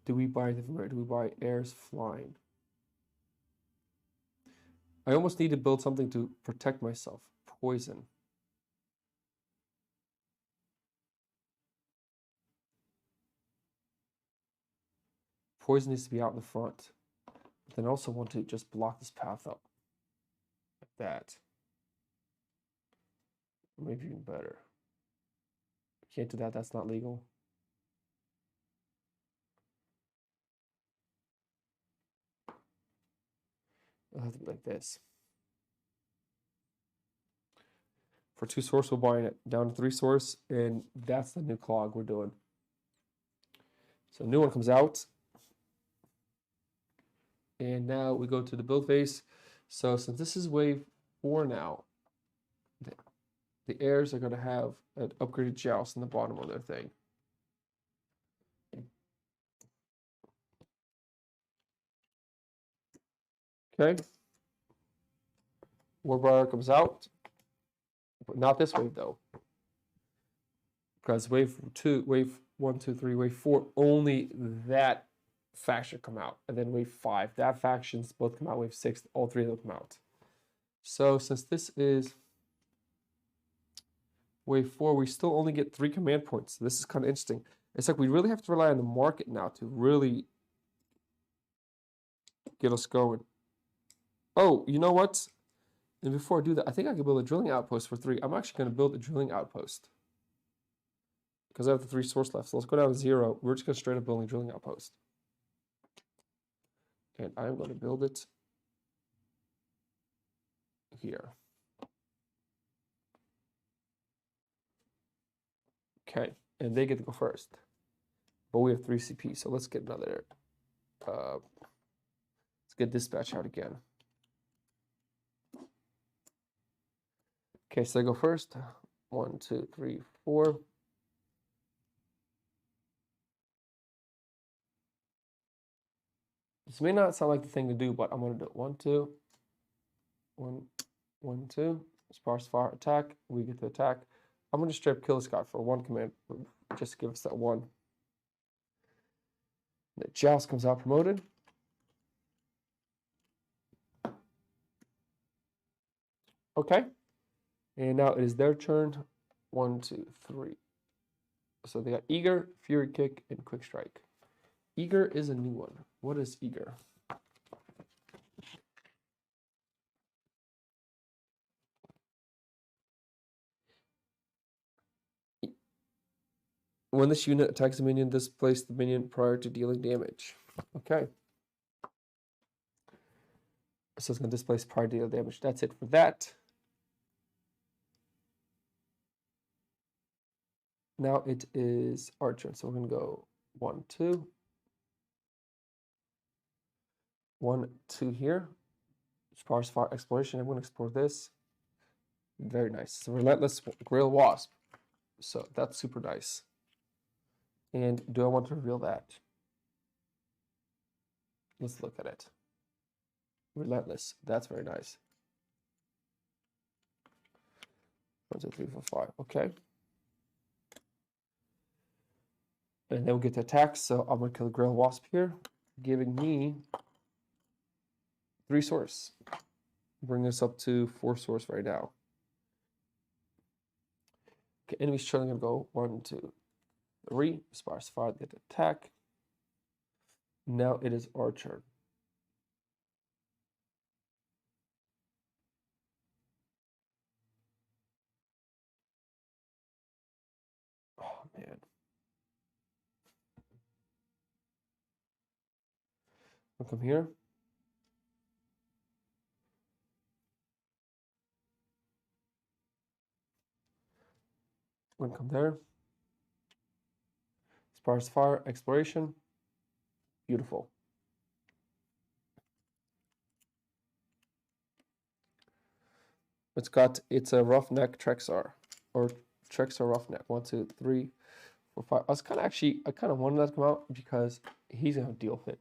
Speaker 1: Do we buy anything from here? Do we buy airs flying? I almost need to build something to protect myself. Poison. Poison needs to be out in the front. But then I also want to just block this path up. Like that. Maybe even better. Can't do that, that's not legal. It'll have to be like this. For 2 source, we're buying it down to 3 source, and that's the new clog we're doing. So a new one comes out. And now we go to the build phase. So since this is wave 4 now, the heirs are going to have an upgraded joust in the bottom of their thing. Okay. Warbriar comes out. But not this wave though. Because wave 1, 2, 3, wave 4, only that faction come out. And then wave 5, that factions both come out. Wave 6, all 3 of them come out. So since this is wave 4, we still only get 3 command points. This is kind of interesting. It's like we really have to rely on the market now to really get us going. Oh, you know what? And before I do that, I think I can build a drilling outpost for 3. I'm actually going to build a drilling outpost. Because I have the 3 source left. So let's go down to 0. We're just going to straight up build a drilling outpost. And I'm going to build it here. Okay. And they get to go first. But we have 3 CP. So let's get another. Let's get dispatch out again. Okay, so they go first. 1, 2, 3, 4. This may not sound like the thing to do, but I'm going to do it. 1, 2. 1, 1, 2. Sparse fire attack. We get to attack. I'm going to straight up kill this guy for 1 command. Just to give us that 1. The joust comes out promoted. Okay. And now it is their turn. 1, 2, 3. So they got Eager, Fury Kick, and Quick Strike. Eager is a new one. What is Eager? When this unit attacks a minion, displace the minion prior to dealing damage. Okay. So it's going to displace prior to deal damage. That's it for that. Now it is our turn. So we're going to go 1, 2. 1, 2 here. Sparse Fire Exploration. I'm going to explore this. Very nice. It's a Relentless Grail Wasp. So that's super nice. And do I want to reveal that? Let's look at it. Relentless. That's very nice. 1, 2, 3, 4, 5. Okay. And then we'll get to attack. So I'm going to kill the Grail Wasp here, giving me 3 source. Bring this up to 4 source right now. Okay, enemy's turn. I'm going to go 1, 2, 3. Sparse Fire, get to attack. Now it is our turn. Oh, man. I'll come here. I'm going to come there. Sparse Fire, Exploration. Beautiful. It's a Roughneck Trexar. Or Trexar Roughneck. 1, 2, 3, 4, 5. I kind of wanted that to come out because he's going to deal with it.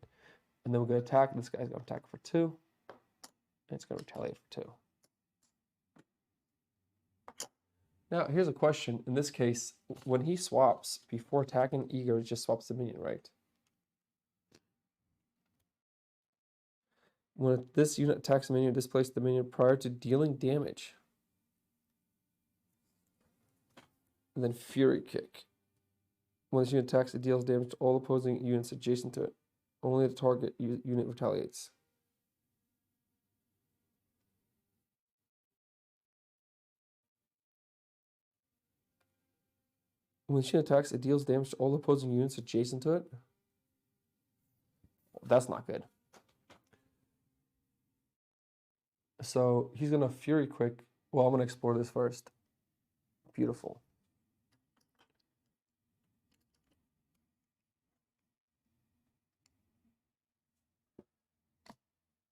Speaker 1: And then we're going to attack. This guy's going to attack for 2. And it's going to retaliate for 2. Now, here's a question. In this case, when he swaps, before attacking Eager, he just swaps the minion, right? When this unit attacks the minion, displace the minion prior to dealing damage. And then Fury Kick. When this unit attacks, it deals damage to all opposing units adjacent to it. Only the target unit retaliates. When she attacks, it deals damage to all opposing units adjacent to it. That's not good. So he's gonna Fury Quick. Well, I'm gonna explore this first. Beautiful.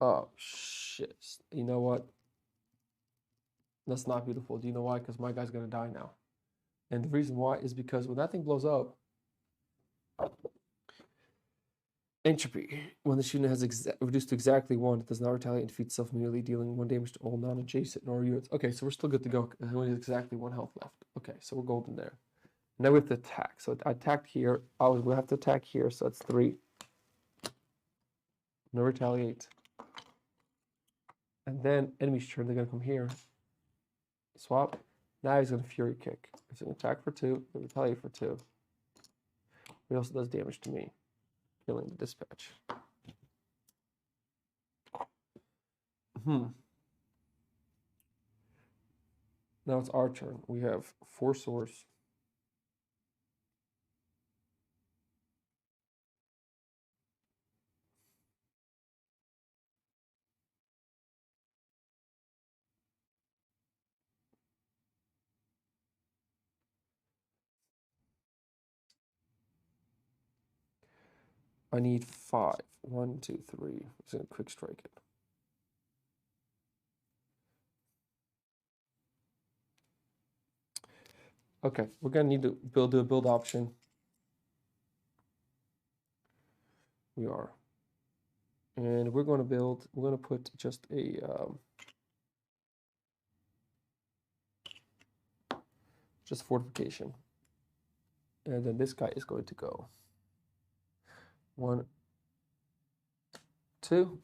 Speaker 1: Oh shit! You know what? That's not beautiful. Do you know why? Because my guy's gonna die now. And the reason why is because when that thing blows up, entropy. When the unit has reduced to exactly 1, it does not retaliate and defeats itself immediately, dealing 1 damage to all non-adjacent nor units. Okay, so we're still good to go. It only has exactly 1 health left. Okay, so we're golden there. Now we have to attack. So I attacked here. We'll have to attack here, so that's 3. No retaliate. And then enemy's turn, they're gonna come here. Swap. Now he's gonna Fury Kick. He's gonna attack for 2, then retaliate for 2. He also does damage to me, killing the dispatch. Now it's our turn. We have 4 swords. I need 5. 1, 2, 3. He's gonna quick strike it. Okay, we're gonna need to do a build option. We are. And we're gonna build, we're gonna put just a just fortification. And then this guy is going to go 1, 2.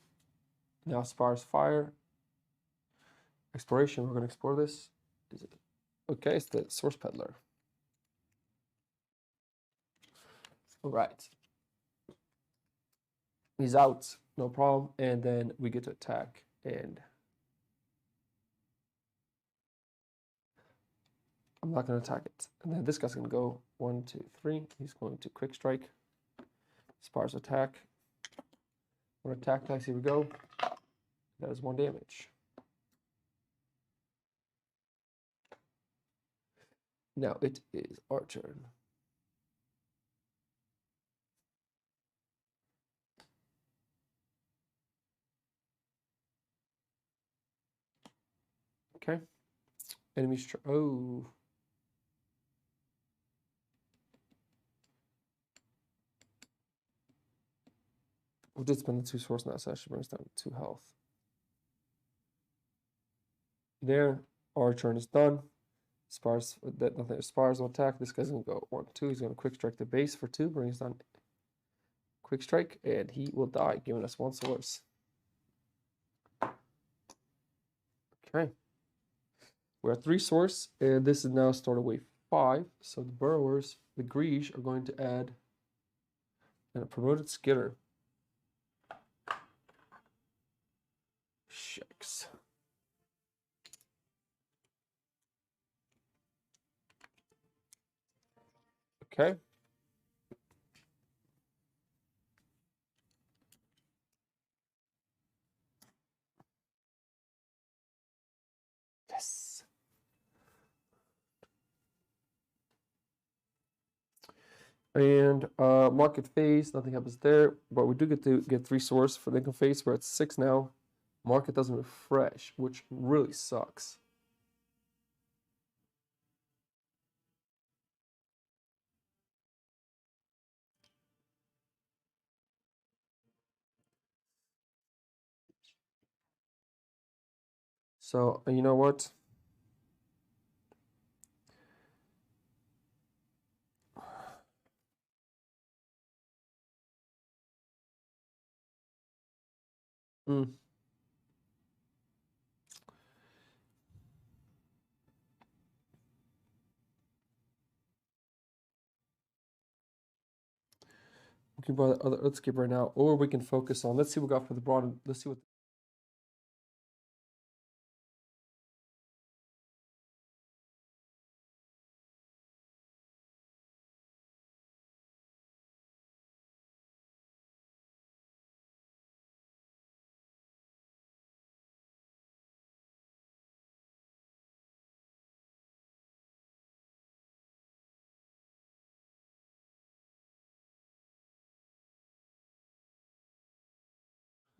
Speaker 1: Now Spires Fire. Exploration, we're gonna explore this. Is it okay? It's the Source Peddler. All right. He's out, no problem. And then we get to attack, and I'm not going to attack it. And then this guy's going to go 1, 2, 3. He's going to quick strike. Spars attack. 1 attack dice. Here we go. That is 1 damage. Now it is our turn. Okay. Enemy's turn. Oh. We did spend the 2 source now, so that should bring us down to 2 health. There, our turn is done. Spars, nothing. Spars will attack. This guy's gonna go 1, 2. He's gonna quick strike the base for 2, brings down quick strike, and he will die, giving us 1 source. Okay. We're at 3 source, and this is now start of wave 5. So the burrowers, the Griege, are going to add a promoted Skitter. Shucks. Okay. Yes. And market phase, nothing happens there, but we do get to get 3 source for the income phase. We're at 6 now. Market doesn't refresh, which really sucks. So, you know what? We can buy the other Earthscape right now, or we can focus on. Let's see what we got for the Brawnen. Let's see what.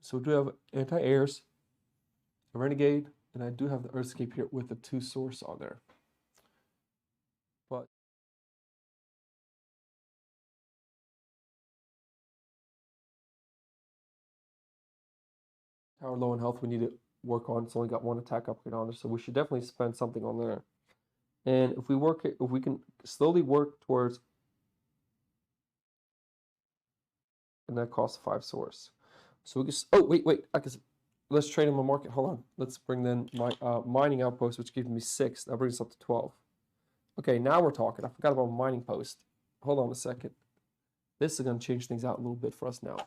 Speaker 1: So we do have anti-airs, a renegade, and I do have the Earthscape here with the 2 source on there. But tower low in health, we need to work on. It's only got 1 attack upgrade on there, so we should definitely spend something on there. And if we can slowly work towards, and that costs 5 source. So we can. Oh wait, let's trade him a market. Hold on. Let's bring in my mining outpost, which gives me 6. That brings us up to 12. Okay, now we're talking. I forgot about mining post. Hold on a second. This is going to change things out a little bit for us now.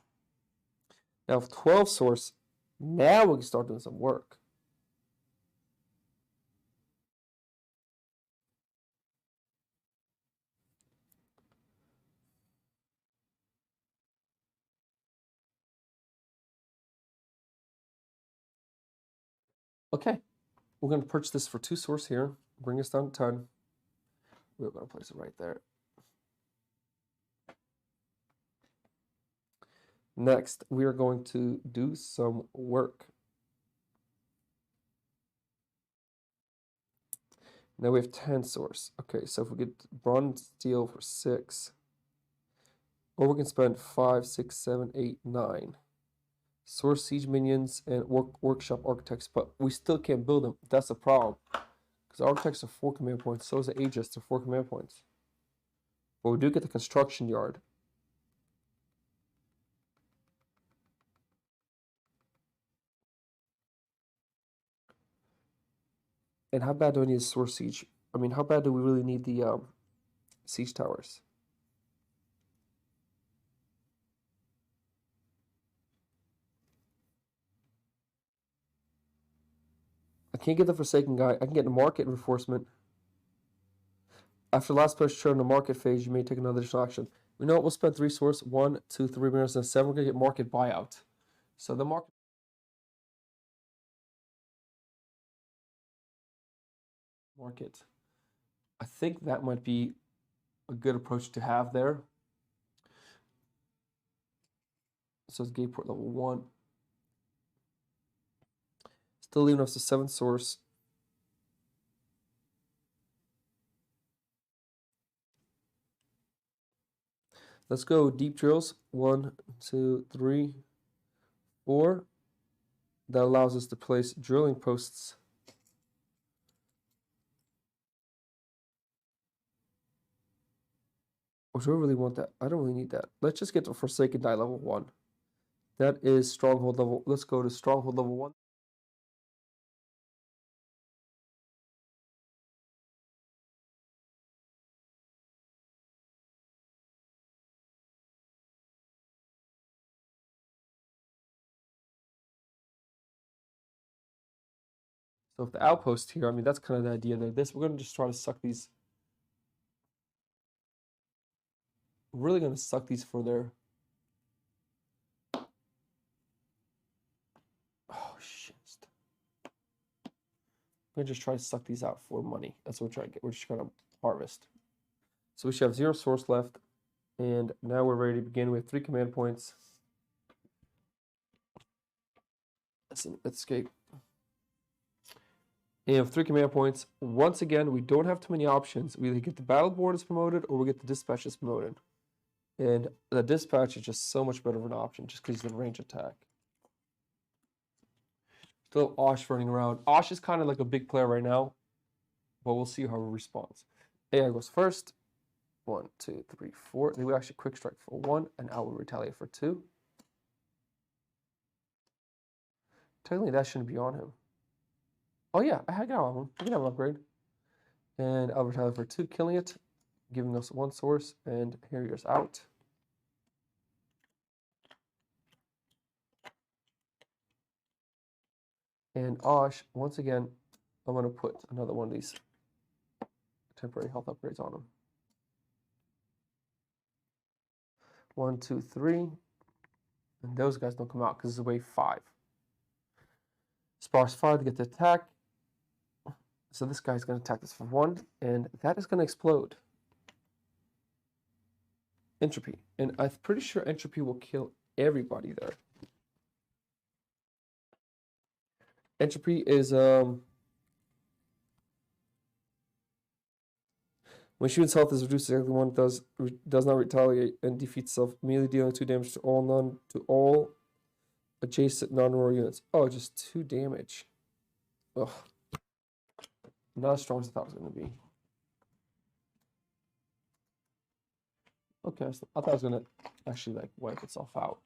Speaker 1: Now, with 12 source, now we can start doing some work. Okay, we're going to purchase this for 2 source here. Bring us down to 10. We're going to place it right there. Next, we are going to do some work. Now we have 10 source. Okay, so if we get bronze steel for 6, or we can spend 5, 6, 7, 8, 9. Source siege minions and workshop architects, but we still can't build them. That's the problem. Because architects are 4 command points, so is the Aegis, they're 4 command points. But we do get the construction yard. And how bad do I need a source siege? I mean, how bad do we really need the siege towers? I can't get the Forsaken guy. I can get the market reinforcement. After last push turn the market phase, you may take another additional action. We know what we'll spend 3 source, 1, 2, 3 minutes, and 7. We're gonna get market buyout. So the market I think that might be a good approach to have there. So it's Gateport level 1. Still leaving us to 7 source. Let's go deep drills. 1, 2, 3, 4. That allows us to place drilling posts. Or do I really want that? I don't really need that. Let's just get to Forsaken die level 1. That is stronghold level. Let's go to stronghold level 1. So if the outpost here, I mean, that's kind of the idea there. We're going to just try to suck these. We're really going to suck these for their. Oh, shit. We're going to just try to suck these out for money. That's what we're trying to get. We're just trying to harvest. So we should have 0 source left. And now we're ready to begin. We have 3 command points. Let's escape. And we have 3 command points. Once again, we don't have too many options. We either get the battle board is promoted or we get the dispatch is promoted. And the dispatch is just so much better of an option just because of the range attack. Still Osh running around. Osh is kind of like a big player right now, but we'll see how he responds. AI goes first. 1, 2, 3, 4. They would actually quick strike for 1, and I will retaliate for 2. Technically, that shouldn't be on him. Oh yeah, I can have him. I can have an upgrade. And I'll retaliate for 2, killing it, giving us 1 source, and here he goes out. And Osh, once again, I'm going to put another one of these temporary health upgrades on him. 1, 2, 3. And those guys don't come out because it's a wave 5. Sparse fire to get the attack. So this guy's going to attack this for 1, and that is going to explode. Entropy. And I'm pretty sure entropy will kill everybody there. Entropy is when shooting's health is reduced, exactly one does not retaliate and defeats itself, immediately dealing 2 damage to all adjacent non-roar units. Oh, just 2 damage. Ugh. Not as strong as I thought it was going to be. Okay, so I thought it was going to actually like wipe itself out.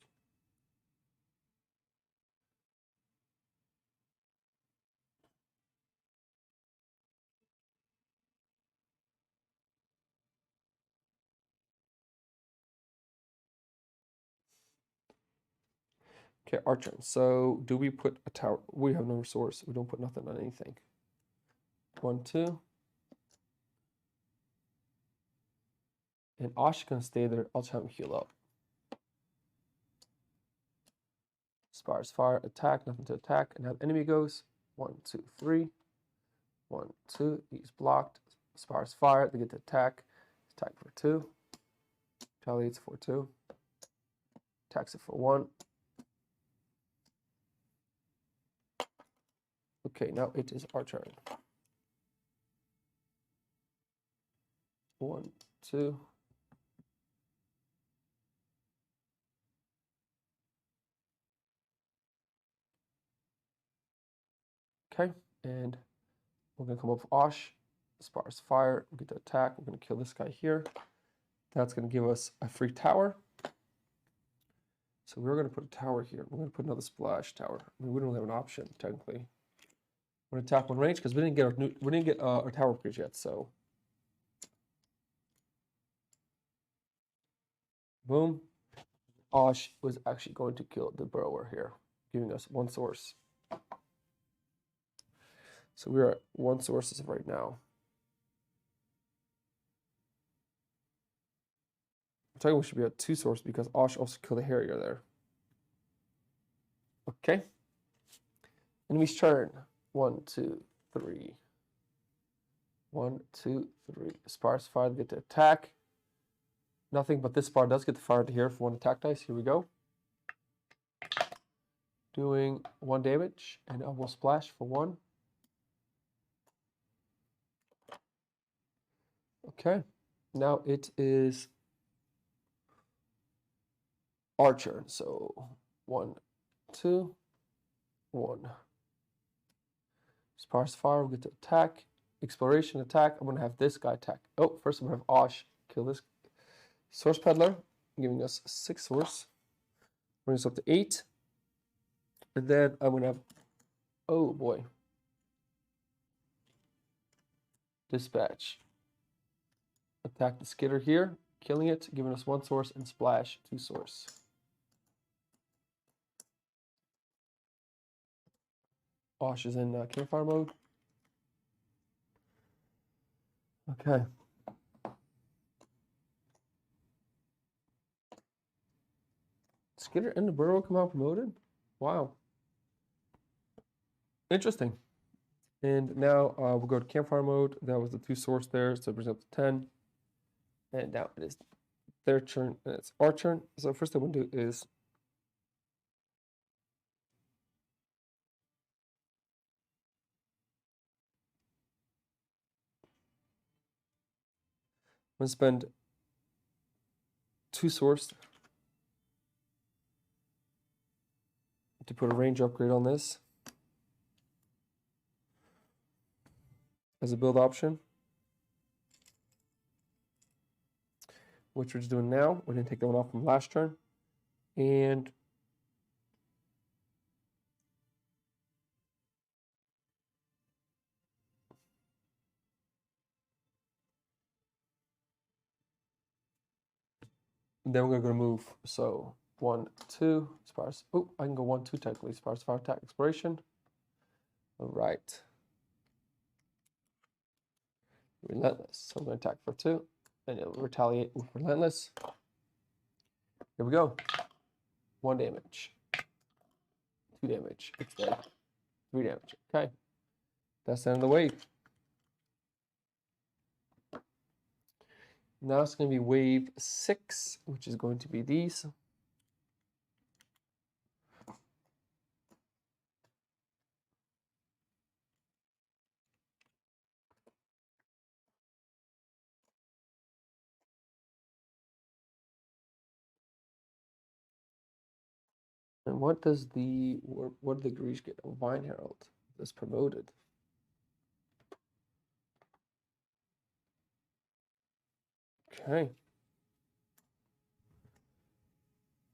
Speaker 1: Okay, our turn. So do we put a tower? We have no resource. We don't put nothing on anything. 1, 2. And Osh is going to stay there. I'll try him heal up. Spires fire, attack, nothing to attack. And now the enemy goes 1, 2, 3. 1, 2. He's blocked. Spires fire. They get to attack. Attack for 2. Retaliates for 2. Attacks it for 1. Okay, now it is our turn. 1, 2. Okay, and we're going to come up with Osh. Spars fire. We get to attack. We're going to kill this guy here. That's going to give us a free tower. So we're going to put a tower here. We're going to put another splash tower. I mean, we don't really have an option technically. We're going to tap one range because we didn't get our tower upgrades yet. So boom. Osh was actually going to kill the burrower here, giving us 1 source. So we're at 1 source as of right now. I'm talking we should be at 2 source because Osh also killed the Harrier there. Okay. Enemy's turn. 1, 2, 3. 1, 2, 3. Spars fire to get to attack. Nothing but this spar does get the fire to here for 1 attack dice. Here we go. Doing 1 damage, and I will splash for 1. Okay. Now it is our turn. So 1, 2, 1. Spars fire, we'll get to attack. Exploration, attack. I'm going to have this guy attack. Oh, first I'm going to have Osh kill this Source Peddler, giving us 6 source. Brings us up to 8. And then I'm going to have, oh boy, Dispatch. Attack the Skitter here, killing it, giving us 1 source, and Splash 2 source. Osh is in campfire mode. Okay. Skitter and the Burrow come out promoted? Wow. Interesting. And now we'll go to campfire mode. That was the 2 source there, so it brings up to 10. And now it is their turn, and it's our turn. So first thing I'm going to do is I'm going to spend 2 source to put a range upgrade on this as a build option, which we're just doing now. We're going to take that one off from last turn. And then we're going to move. So 1, 2, Spars. Oh, I can go 1, 2 technically. Spars fire attack exploration. All right. Relentless. So I'm going to attack for 2, and it'll retaliate with Relentless. Here we go. 1 damage. 2 damage. It's dead. 3 damage. Okay. That's the end of the wave. Now it's going to be wave 6, which is going to be these. And what does what did the Greece get? A Vine Herald that's promoted. Okay.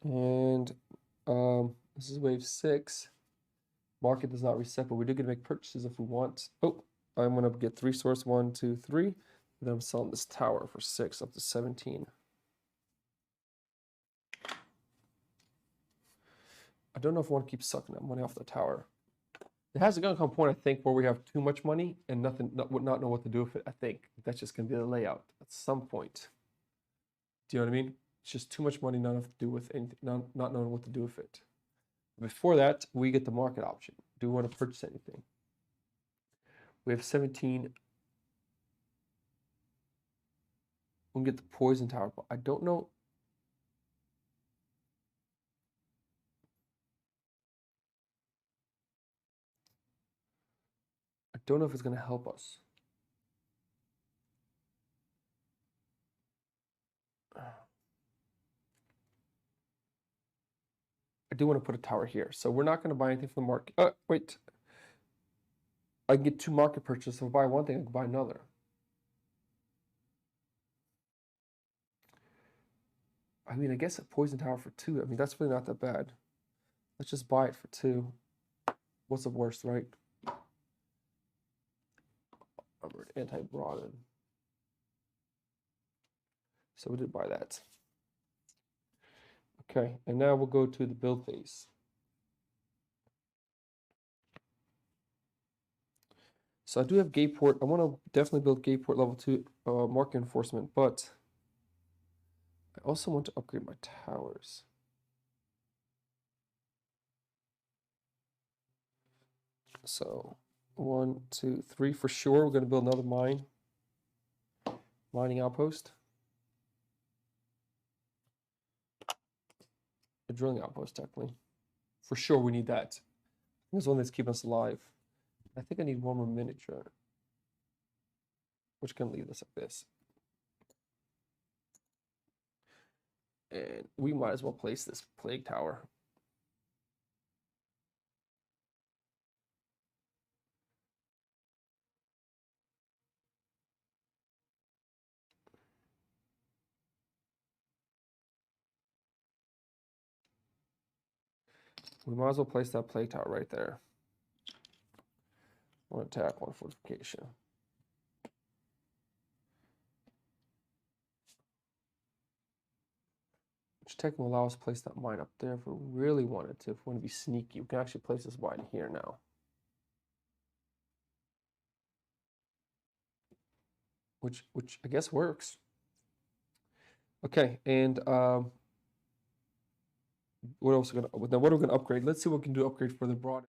Speaker 1: And this is wave 6. Market does not reset, but we do get to make purchases if we want. Oh, I'm gonna get 3 source, 1, 2, 3. And then I'm selling this tower for 6 up to 17. I don't know if I want to keep sucking that money off the tower. It has gonna come a point, I think, where we have too much money and not know what to do with it. I think that's just gonna be the layout at some point. Do you know what I mean? It's just too much money, not enough to do with anything, not knowing what to do with it. Before that, we get the market option. Do we want to purchase anything? We have 17. We can get the poison tower, but I don't know. I don't know if it's going to help us. I do want to put a tower here. So we're not going to buy anything from the market. Wait. I can get 2 market purchases. If I buy one thing, I can buy another. I mean, I guess a poison tower for 2. I mean, that's really not that bad. Let's just buy it for 2. What's the worst, right? Anti-Brawnen. So we did buy that. Okay, and now we'll go to the build phase. So I do have Gateport. I want to definitely build Gateport level 2 market enforcement, but I also want to upgrade my towers. So 1, 2, 3 for sure. We're going to build another mining outpost. A drilling outpost, technically. For sure, we need that. It's the one that's keeping us alive. I think I need 1 more miniature, which can leave this like this. And we might as well place this plague tower. We might as well place that plague tower right there. 1 attack, 1 fortification. Which technically will allow us to place that mine up there if we really wanted to. If we want to be sneaky, we can actually place this mine here now. Which I guess works. Okay, and what else are we gonna? Now what are we gonna upgrade? Let's see what we can do upgrade for the broad.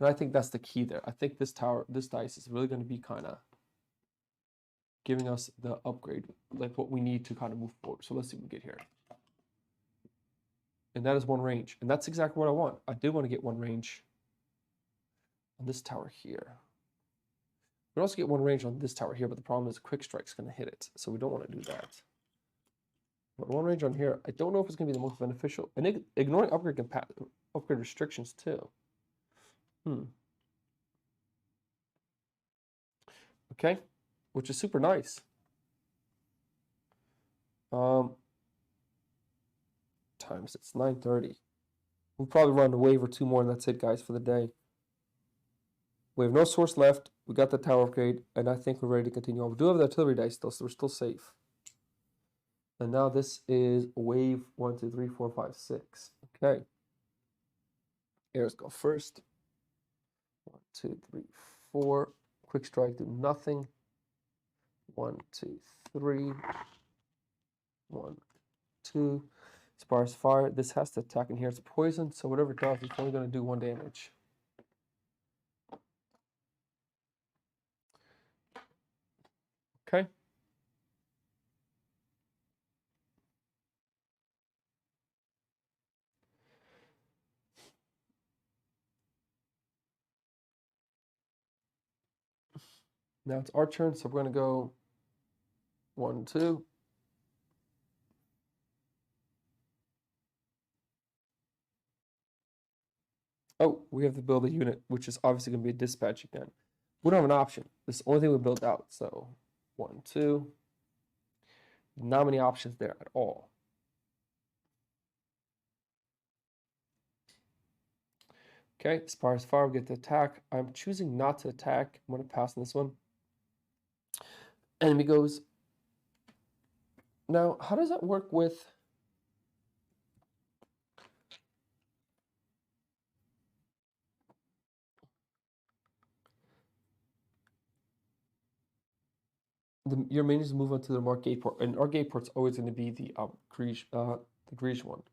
Speaker 1: And I think that's the key there. I think this dice is really going to be kind of giving us the upgrade, like what we need to kind of move forward. So let's see what we get here. And that is one range. And that's exactly what I want. I did want to get one range on this tower here. We also get one range on this tower here, but the problem is Quick Strike's going to hit it. So we don't want to do that. But one range on here, I don't know if it's going to be the most beneficial. And ignoring upgrade restrictions too. Okay, which is super nice. Times it's 9:30. We'll probably run a wave or two more, and that's it, guys, for the day. We have no source left. We got the tower upgrade, and I think we're ready to continue on. We do have the artillery dice still, so we're still safe. And now this is wave 1, 2, 3, 4, 5, 6. Okay. Airs go first. 1, 2, 3, 4. Quick strike, do nothing. 1, 2, 3. 1, 2. Sparse fire. This has to attack in here. It's poison, so whatever it does, it's only going to do 1 damage. Okay. Now it's our turn, so we're going to go 1, 2. Oh, we have to build a unit, which is obviously going to be a dispatch again. We don't have an option. This is the only thing we built out. So 1, 2. Not many options there at all. Okay, Sparse Fire, we get to attack. I'm choosing not to attack. I'm going to pass on this one. Enemy goes. Now, how does that work with... your minions move on to the marked gate port, and our gate port's always going to be the Greece one.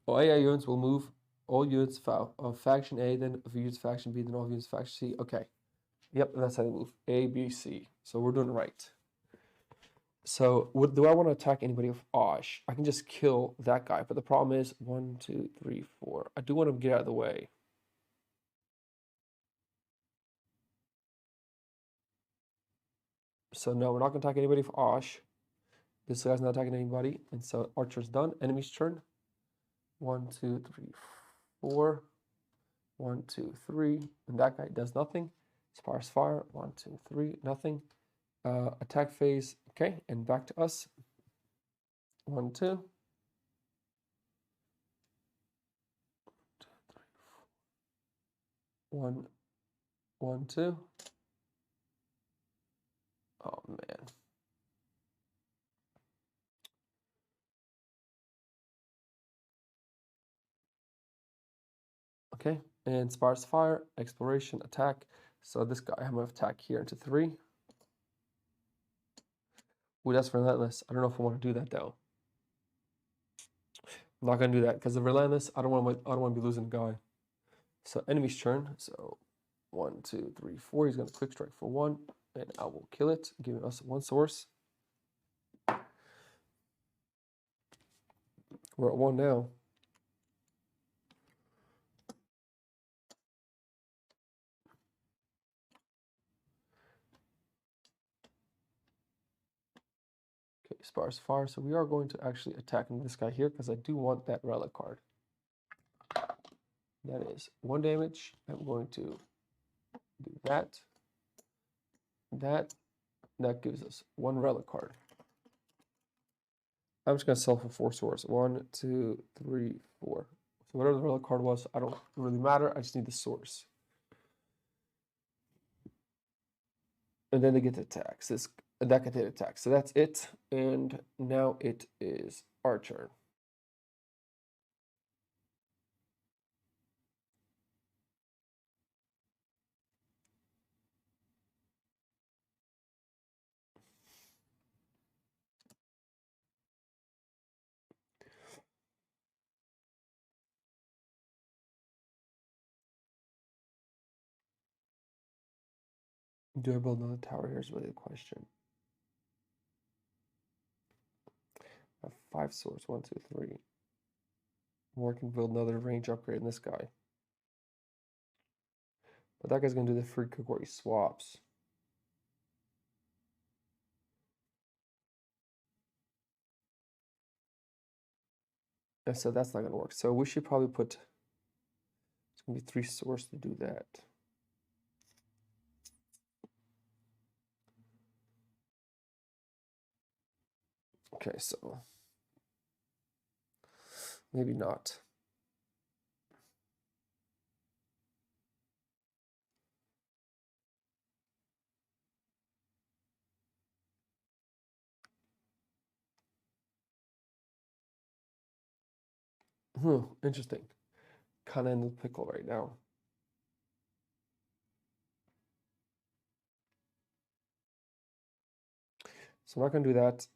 Speaker 1: All AI units will move. All units of faction A, then of units faction B, then all units faction C. Okay, yep, that's how they move. A, B, C. So we're doing it right. So do I want to attack anybody with Osh? I can just kill that guy, but the problem is 1, 2, 3, 4. I do want to get out of the way. So no, we're not going to attack anybody with Osh. This guy's not attacking anybody, and so Archer's done. Enemy's turn. 1, 2, 3, 4. 1, 2, 3. And that guy does nothing. Sparse fire. 1, 2, 3. Nothing. Attack phase. Okay, and back to us. 1, 2. 1, 1, 2. Oh man. Okay, and sparse fire, exploration, attack. So this guy, I'm gonna attack here into 3. Ooh, that's relentless. I don't know if I want to do that though. I'm not gonna do that because the relentless, I don't want to be losing a guy. So enemy's turn. So 1, 2, 3, 4. He's gonna quick strike for 1, and I will kill it, giving us 1 source. We're at 1 now. Okay, sparse fire. So we are going to actually attack this guy here because I do want that relic card. That is 1 damage. I'm going to do that. That gives us 1 relic card. I'm just gonna sell for 4 source. 1, 2, 3, 4. So whatever the relic card was, I don't really matter. I just need the source. And then they get to attacks. That can hit attacks. So that's it. And now it is our turn. Do I build another tower here is really the question. I have 5 swords, 1, 2, 3. Or I can build another range upgrade in this guy. But that guy's gonna do the free cook where he swaps. And so that's not gonna work. So we should probably put, it's gonna be 3 swords to do that. Okay, so maybe not. Interesting. Kind of in the pickle right now. So I'm not gonna do that.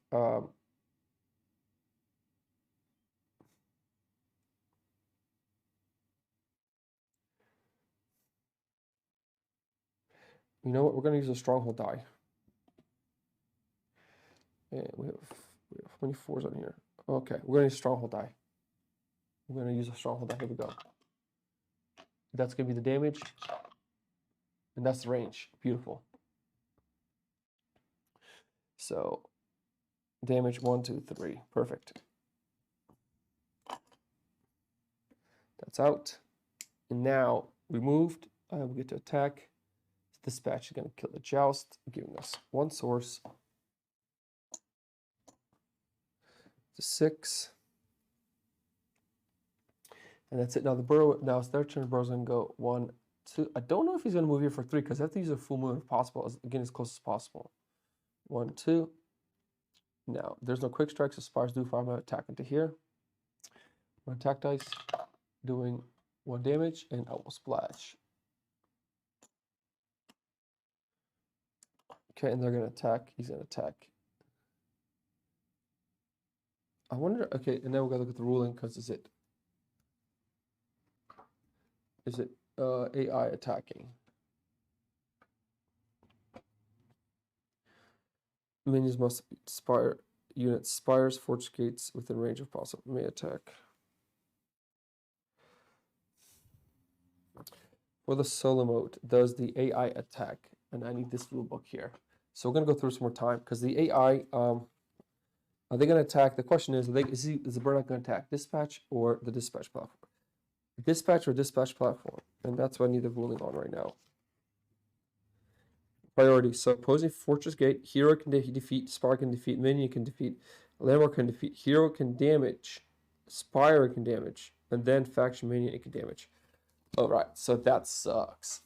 Speaker 1: You know what? We're gonna use a stronghold die. And we have how many 4s on here? Okay, we're gonna use stronghold die. We're gonna use a stronghold die. Here we go. That's gonna be the damage, and that's the range. Beautiful. So damage 1, 2, 3. Perfect. That's out. And now we moved. We get to attack. Dispatch is going to kill the joust, giving us 1 source. To 6. And that's it. Now the burrow, now it's their turn. Burrow's going to go 1, 2. I don't know if he's going to move here for 3 because I have to use a full move if possible. Again, as close as possible. 1, 2. Now there's no quick strikes, so Spires do 5. I'm going to attack into here. My attack dice doing 1 damage, and I will splash. Okay, and they're going to attack. He's going to attack. I wonder, okay, and now we're going to look at the ruling because is it AI attacking? Minions must spire units, spires, fortress gates within range of possible may attack. For the solo mode, does the AI attack? And I need this rule book here. So we're gonna go through some more time because the AI, are they gonna attack? The question is, is the Burnout gonna attack dispatch or the dispatch platform? Dispatch or dispatch platform, and that's what I need the ruling on right now. Priority. So opposing fortress gate, hero can defeat, spire can defeat, minion can defeat, landmark can defeat, hero can damage, spire can damage, and then faction minion it can damage. All right, so that sucks.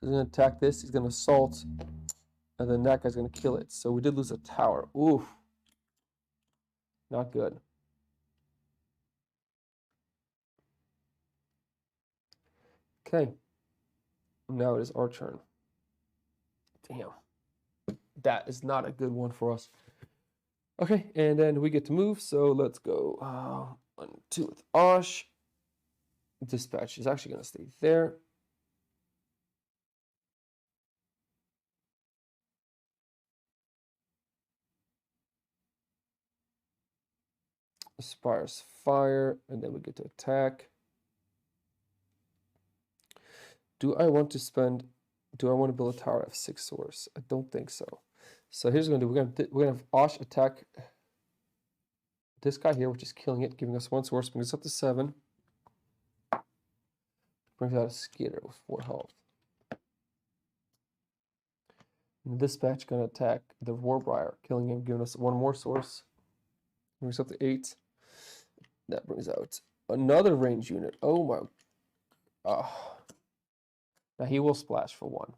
Speaker 1: He's gonna attack this. He's gonna assault, and then that guy's gonna kill it. So we did lose a tower. Oof, not good. Okay, now it is our turn. Damn, that is not a good one for us. Okay, and then we get to move. So let's go 1, 2 with Osh. Dispatch is actually gonna stay there. Spires fire, and then we get to attack. Do I want to build a tower of 6 source? I don't think so. So here's what we're gonna do. We're gonna have Osh attack this guy here, which is killing it, giving us 1 source, brings us up to 7. Brings out a Skitter with 4 health. And the Dispatch gonna attack the Warbriar, killing him, giving us 1 more source. Brings us up to 8. That brings out another range unit. Oh my. Now he will splash for 1.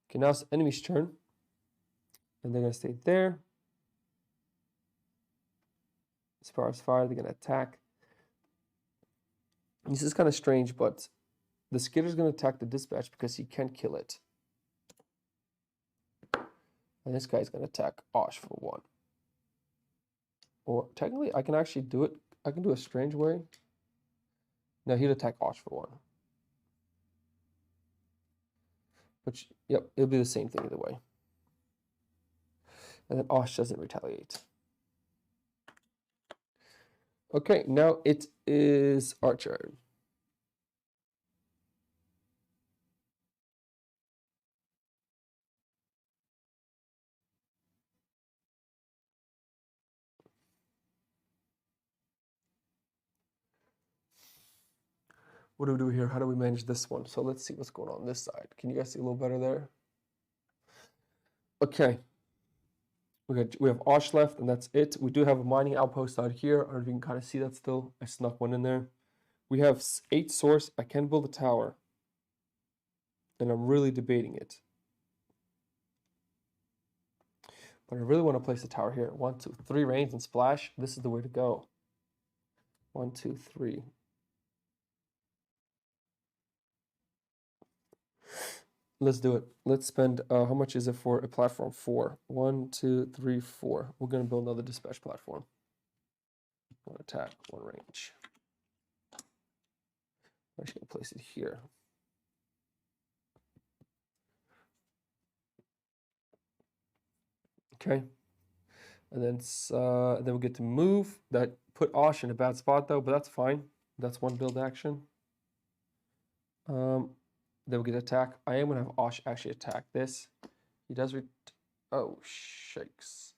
Speaker 1: Okay, now it's the enemy's turn. And they're going to stay there. Spires fire, they're going to attack. This is kind of strange, but the Skitter's going to attack the Dispatch because he can kill it. And this guy's going to attack Osh for 1. Or technically, I can actually do it. I can do a strange way. No, he'd attack Osh for 1. Which, yep, it'll be the same thing either way. And then Osh doesn't retaliate. Okay, now it is our turn. What do we do here? How do we manage this one? So let's see what's going on this side. Can you guys see a little better there? Okay. We have Osh left, and that's it. We do have a mining outpost out here. I don't know if you can kind of see that still. I snuck one in there. We have 8 source. I can build a tower. And I'm really debating it. But I really want to place a tower here. 1, 2, 3 range and splash. This is the way to go. 1, 2, 3. Let's do it. Let's spend, how much is it for a platform? 4. 1, 2, 3, 4. We're going to build another dispatch platform. 1 attack, 1 range. I'm actually going to place it here. Okay. And then we get to move. That put Osh in a bad spot though, but that's fine. That's 1 build action. Then we get attack. I am gonna have Osh actually attack this. He does oh shakes.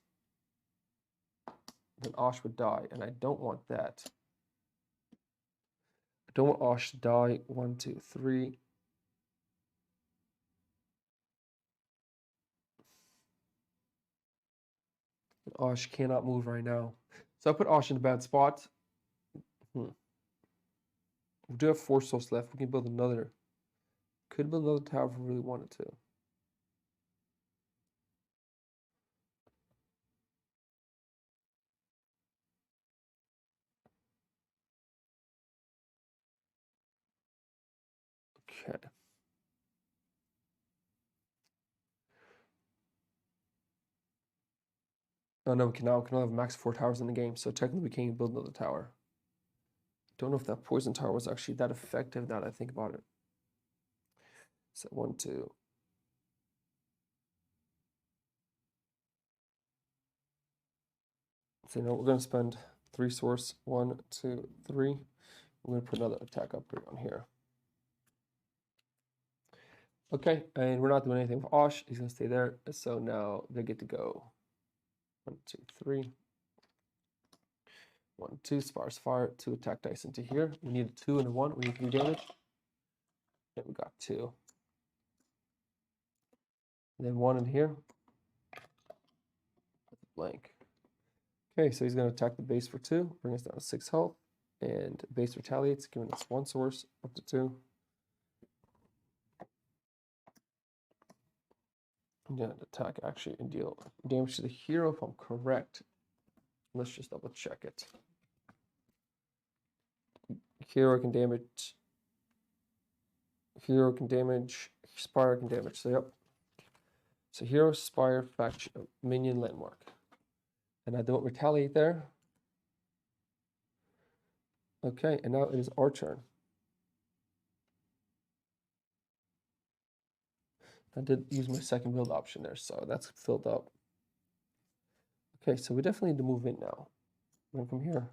Speaker 1: Then Osh would die, and I don't want that. I don't want Osh to die. 1, 2, 3. And Osh cannot move right now. So I put Osh in a bad spot. We do have 4 souls left. We can build another. Could build another tower if we really wanted to. Okay. Oh no, we can only have max 4 towers in the game, so technically we can't even build another tower. Don't know if that poison tower was actually that effective now that I think about it. So 1, 2. So now we're going to spend 3 source. 1, 2, 3. We're going to put another attack upgrade on here. Okay, and we're not doing anything with Osh. He's going to stay there. So now they get to go. 1, 2, 3. 1, 2. Sparse fire. 2 attack dice into here. We need a 2 and a 1. We need 3 damage. And we got 2. And then 1 in here. Blank. Okay, so he's going to attack the base for 2, bring us down to 6 health, and base retaliates, giving us 1 source up to 2. And then attack actually and deal damage to the hero if I'm correct. Let's just double check it. Hero can damage. Hero can damage. Spire can damage. So yep. So hero, spire, faction, minion, landmark. And I don't retaliate there. Okay, and now it is our turn. I did use my second build option there, so that's filled up. Okay, so we definitely need to move in now. We're going to come here.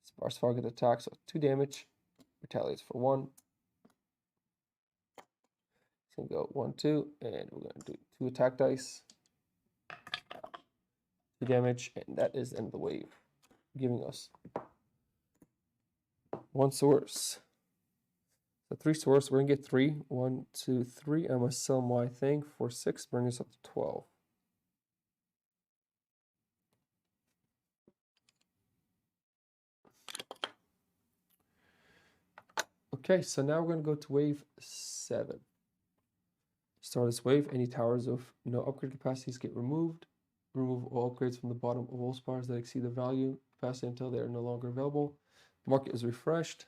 Speaker 1: Sparse fire get attack, so 2 damage. Retaliates for 1. It's going to go 1, 2, and we're going to do 2 attack dice. 2 damage, and that is the end of the wave, giving us 1 source. So 3 source, we're going to get 3. 1, 2, 3. I'm going to sell my thing for 6, bring us up to 12. Okay, so now we're going to go to wave 7. Start this wave. Any towers of no upgrade capacities get removed. Remove all upgrades from the bottom of all spires that exceed the value capacity until they are no longer available. Market is refreshed.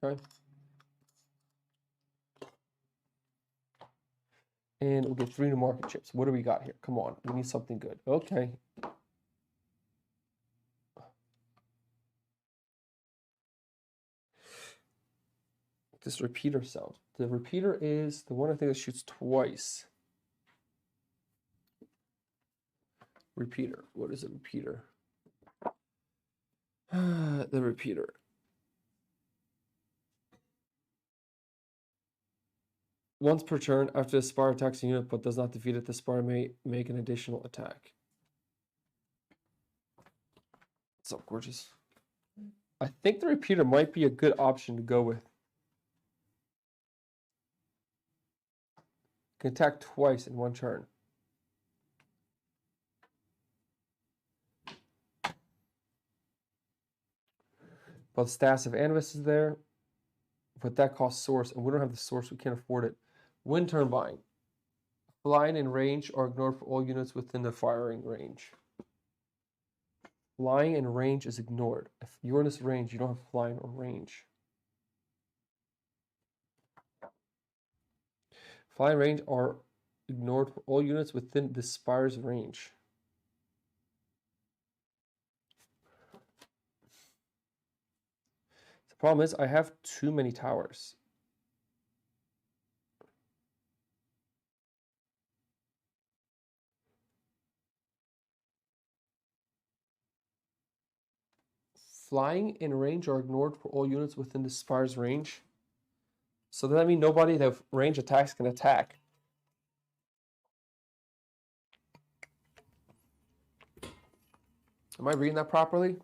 Speaker 1: Okay. And we'll get 3 new market chips. What do we got here? Come on, we need something good. Okay. This repeater sound. The repeater is the one I think that shoots twice. Repeater. What is a repeater? The repeater. Once per turn, after the Spire attacks a unit but does not defeat it, the Spire may make an additional attack. What's up, gorgeous? I think the repeater might be a good option to go with. Can attack twice in 1 turn. But Stass of Anubis is there. But that costs source, and we don't have the source, we can't afford it. Wind Turbine. Flying in range are ignored for all units within the firing range. Flying in range is ignored. If you're in this range, you don't have flying or range. Flying range are ignored for all units within the Spire's range. The problem is I have too many towers. Flying in range are ignored for all units within the Spire's range. So does that mean nobody that range attacks can attack? Am I reading that properly?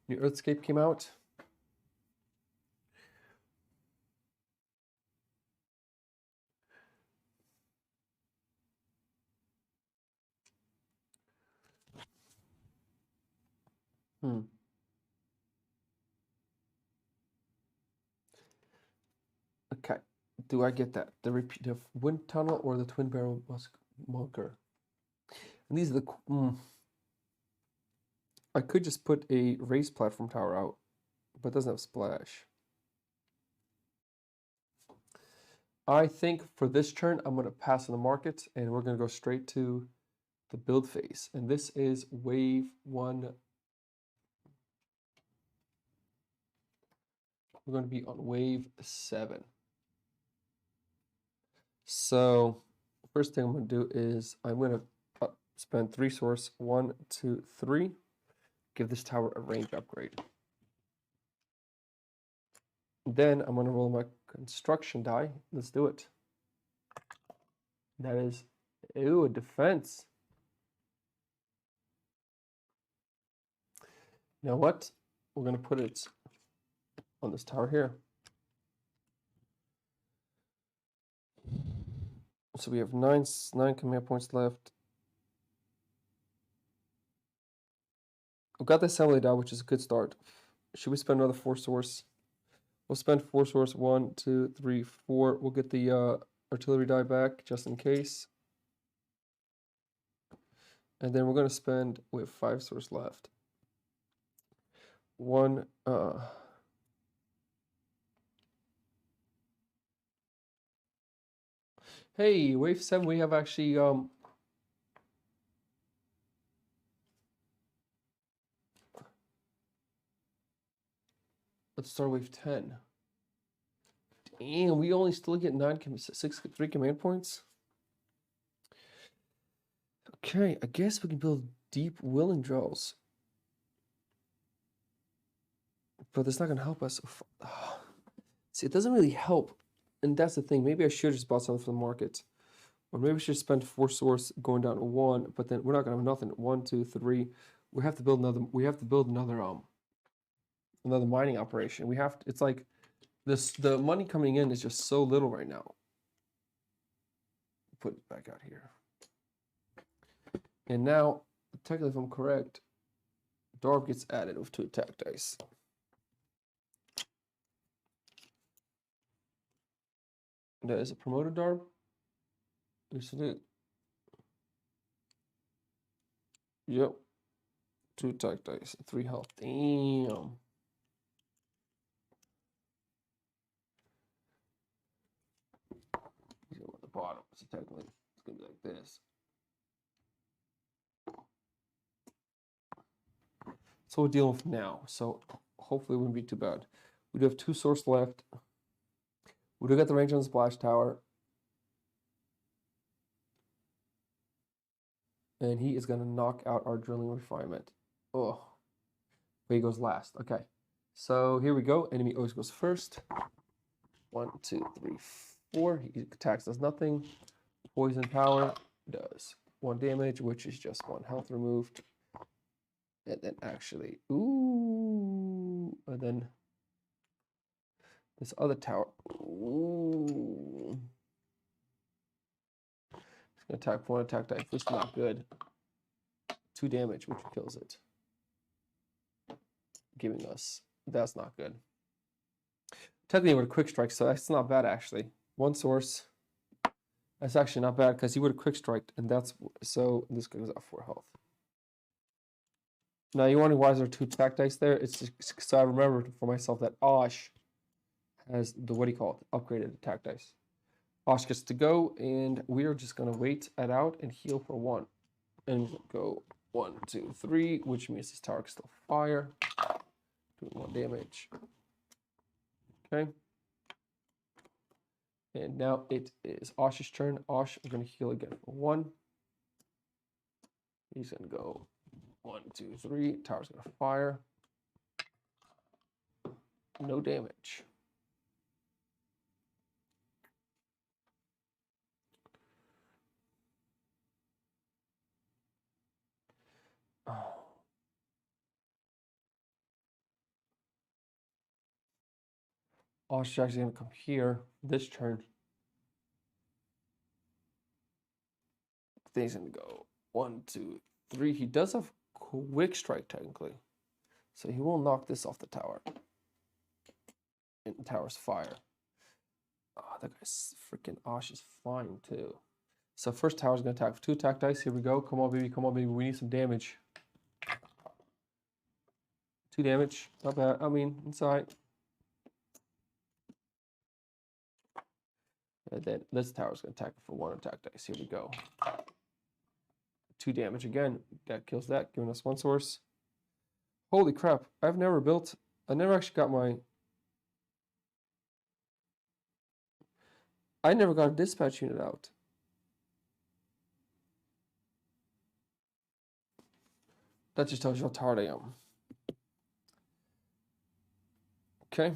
Speaker 1: New Earthscape came out. Okay. Do I get that? The wind tunnel or the twin barrel bunker? And these are the. I could just put a raised platform tower out, but it doesn't have splash. I think for this turn, I'm going to pass on the market, and we're going to go straight to the build phase. And this is wave 1. We're going to be on wave 7. So first thing I'm going to do is I'm going to spend 3 source. 1, 2, 3. Give this tower a range upgrade. Then I'm going to roll my construction die. Let's do it. That is, a defense. You know what? We're going to put it on this tower here. So we have 9 command points left. I've got the assembly die, which is a good start. Should we spend another 4 source? We'll spend 4 source. 1, 2, 3, 4. We'll get the artillery die back just in case. And then we're going to spend, we have 5 source left. 1, hey, wave 7, we have actually, let's start wave 10. Damn, we only still get 3 command points. Okay, I guess we can build deep willing draws. But that's not going to help us. See, it doesn't really help. And that's the thing. Maybe I should have just bought something from the market. Or maybe we should spend 4 source going down to 1, but then we're not going to have nothing. 1, 2, 3. We have to build another mining operation. We have to, it's like this, the money coming in is just so little right now. Put it back out here. And now, technically, if I'm correct, Darb gets added with 2 attack dice. That is a promoted Darb. Yes, it is. Yep. 2 attack dice, 3 health. Damn. bottom. So technically, it's going to be like this. So we're dealing with now. So hopefully it wouldn't be too bad. We do have 2 source left. We do get the range on the splash tower. And he is going to knock out our drilling refinement. Oh, but he goes last. Okay. So here we go. Enemy always goes first. 1, 2, 3, 4. He attacks, does nothing. Poison power does 1 damage, which is just 1 health removed. And then actually, ooh, and then this other tower, ooh. It's going to attack 1 attack dice, which is not good. 2 damage, which kills it. Giving us, that's not good. Technically, with a quick strike, so that's not bad actually. 1 source. That's actually not bad because he would have quick striked, and that's so this goes out 4 health. Now you wonder why there are 2 attack dice there? It's just so I remembered for myself that Osh has the what do you call it? Upgraded attack dice. Osh gets to go, and we are just gonna wait it out and heal for 1, and go 1, 2, 3, which means this tower can still fire, doing 1 damage. Okay. And now it is Osh's turn. Osh, we're going to heal again for 1. He's going to go 1, 2, 3. Tower's going to fire. No damage. Oh. Osh is actually going to come here this turn. Then he's going to go 1, 2, 3. He does have quick strike technically. So he will knock this off the tower. And the tower's fire. Oh, that guy's freaking Osh is flying too. So first tower's going to attack with 2 attack dice. Here we go. Come on, baby. Come on, baby. We need some damage. 2 damage. Not bad. I mean, it's all right. And then this tower's going to attack for 1 attack dice. Here we go. 2 damage again. That kills that, giving us 1 source. Holy crap. I never actually got my... I never got a dispatch unit out. That just tells you how tired I am. Okay.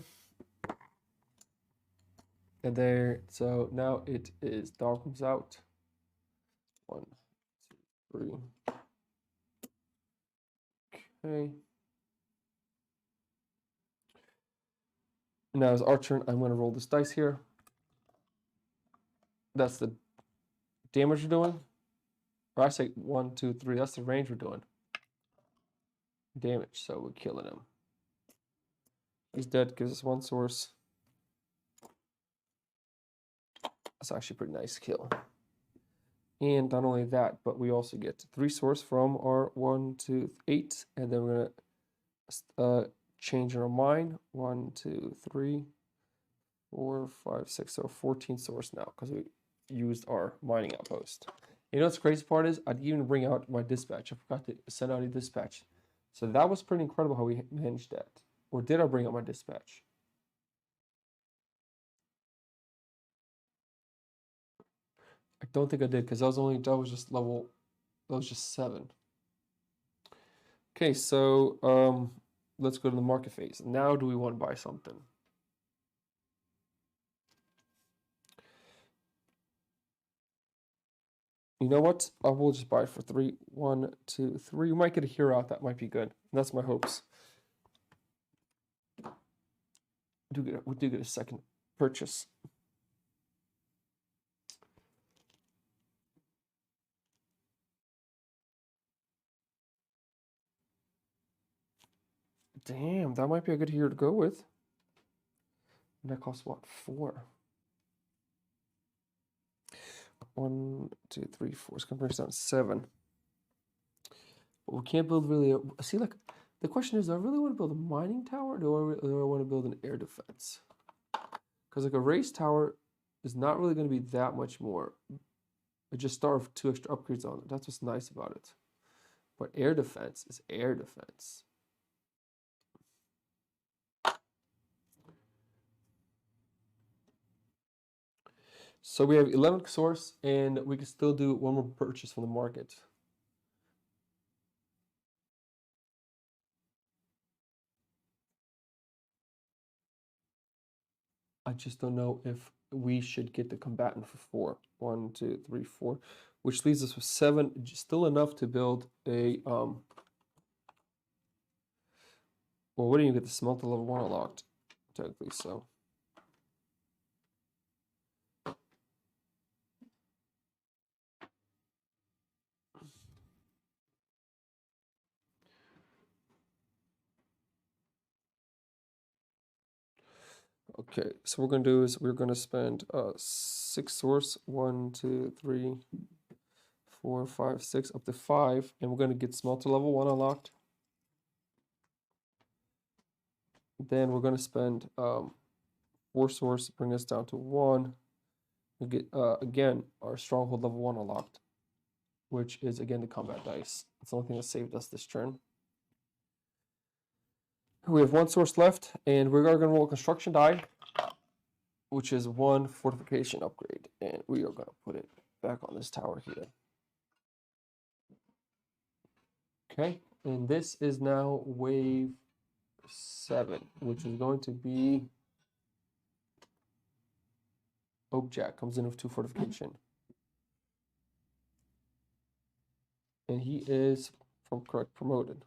Speaker 1: And there, so now it is, dog comes out. 1, 2, 3. Okay. Now it's our turn. I'm going to roll this dice here. That's the damage we're doing. Or I say 1, 2, 3. That's the range we're doing. Damage, so we're killing him. He's dead, gives us 1 source. That's actually a pretty nice kill. And not only that, but we also get 3 source from our 1, 2, 8. And then we're going to change our mine. 1, 2, 3, 4, 5, 6. So 14 source now because we used our mining outpost. You know what's the crazy part is? I didn't even bring out my dispatch. I forgot to send out a dispatch. So that was pretty incredible how we managed that. Or did I bring out my dispatch? I don't think I did because that was just 7. Okay, so let's go to the market phase. Now do we want to buy something? You know what? I will just buy it for 3. 1, 2, 3. We might get a hero out. That might be good. That's my hopes. We do get a second purchase. Damn, that might be a good hero to go with. And that costs what? 4. 1, 2, 3, 4. It's gonna bring us down to 7. But we can't build really. See, like the question is, do I really want to build a mining tower, or do I want to build an air defense? Because like a race tower is not really going to be that much more. I just start with 2 extra upgrades on it. That's what's nice about it. But air defense is air defense. So we have 11 source, and we can still do one more purchase from the market. I just don't know if we should get the combatant for 4. 1, 2, 3, 4, which leaves us with 7, still enough to build a well, what do you get the smelter level 1 unlocked? Technically, so. Okay, so what we're gonna do is we're gonna spend 6 source, 1, 2, 3, 4, 5, 6, up to 5, and we're gonna get smelter level 1 unlocked. Then we're gonna spend 4 source, bring us down to 1. We get again our stronghold level 1 unlocked, which is again the combat dice. It's the only thing that saved us this turn. We have 1 source left, and we're gonna roll a construction die, which is 1 fortification upgrade, and we are gonna put it back on this tower here. Okay, and this is now wave 7, which is going to be Oak Jack comes in with 2 fortification. And he is, if I'm correct, promoted.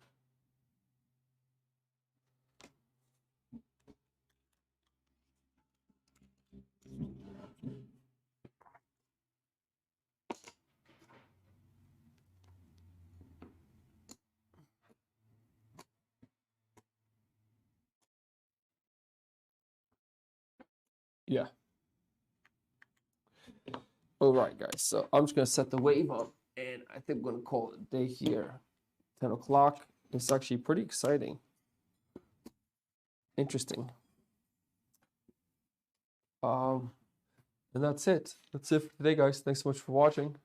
Speaker 1: Yeah. All right, guys. So I'm just gonna set the wave up, and I think we're gonna call it a day here. 10 o'clock. It's actually pretty exciting. Interesting. And that's it. That's it for today, guys. Thanks so much for watching.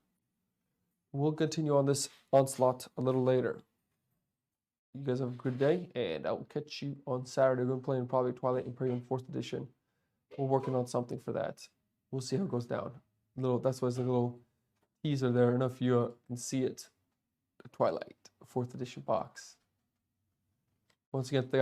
Speaker 1: We'll continue on this onslaught a little later. You guys have a good day, and I will catch you on Saturday. We're playing probably Twilight Imperium 4th edition. We're working on something for that. We'll see how it goes down. That's why there's a little teaser there. I don't know if you can see it. The Twilight 4th edition box. Once again,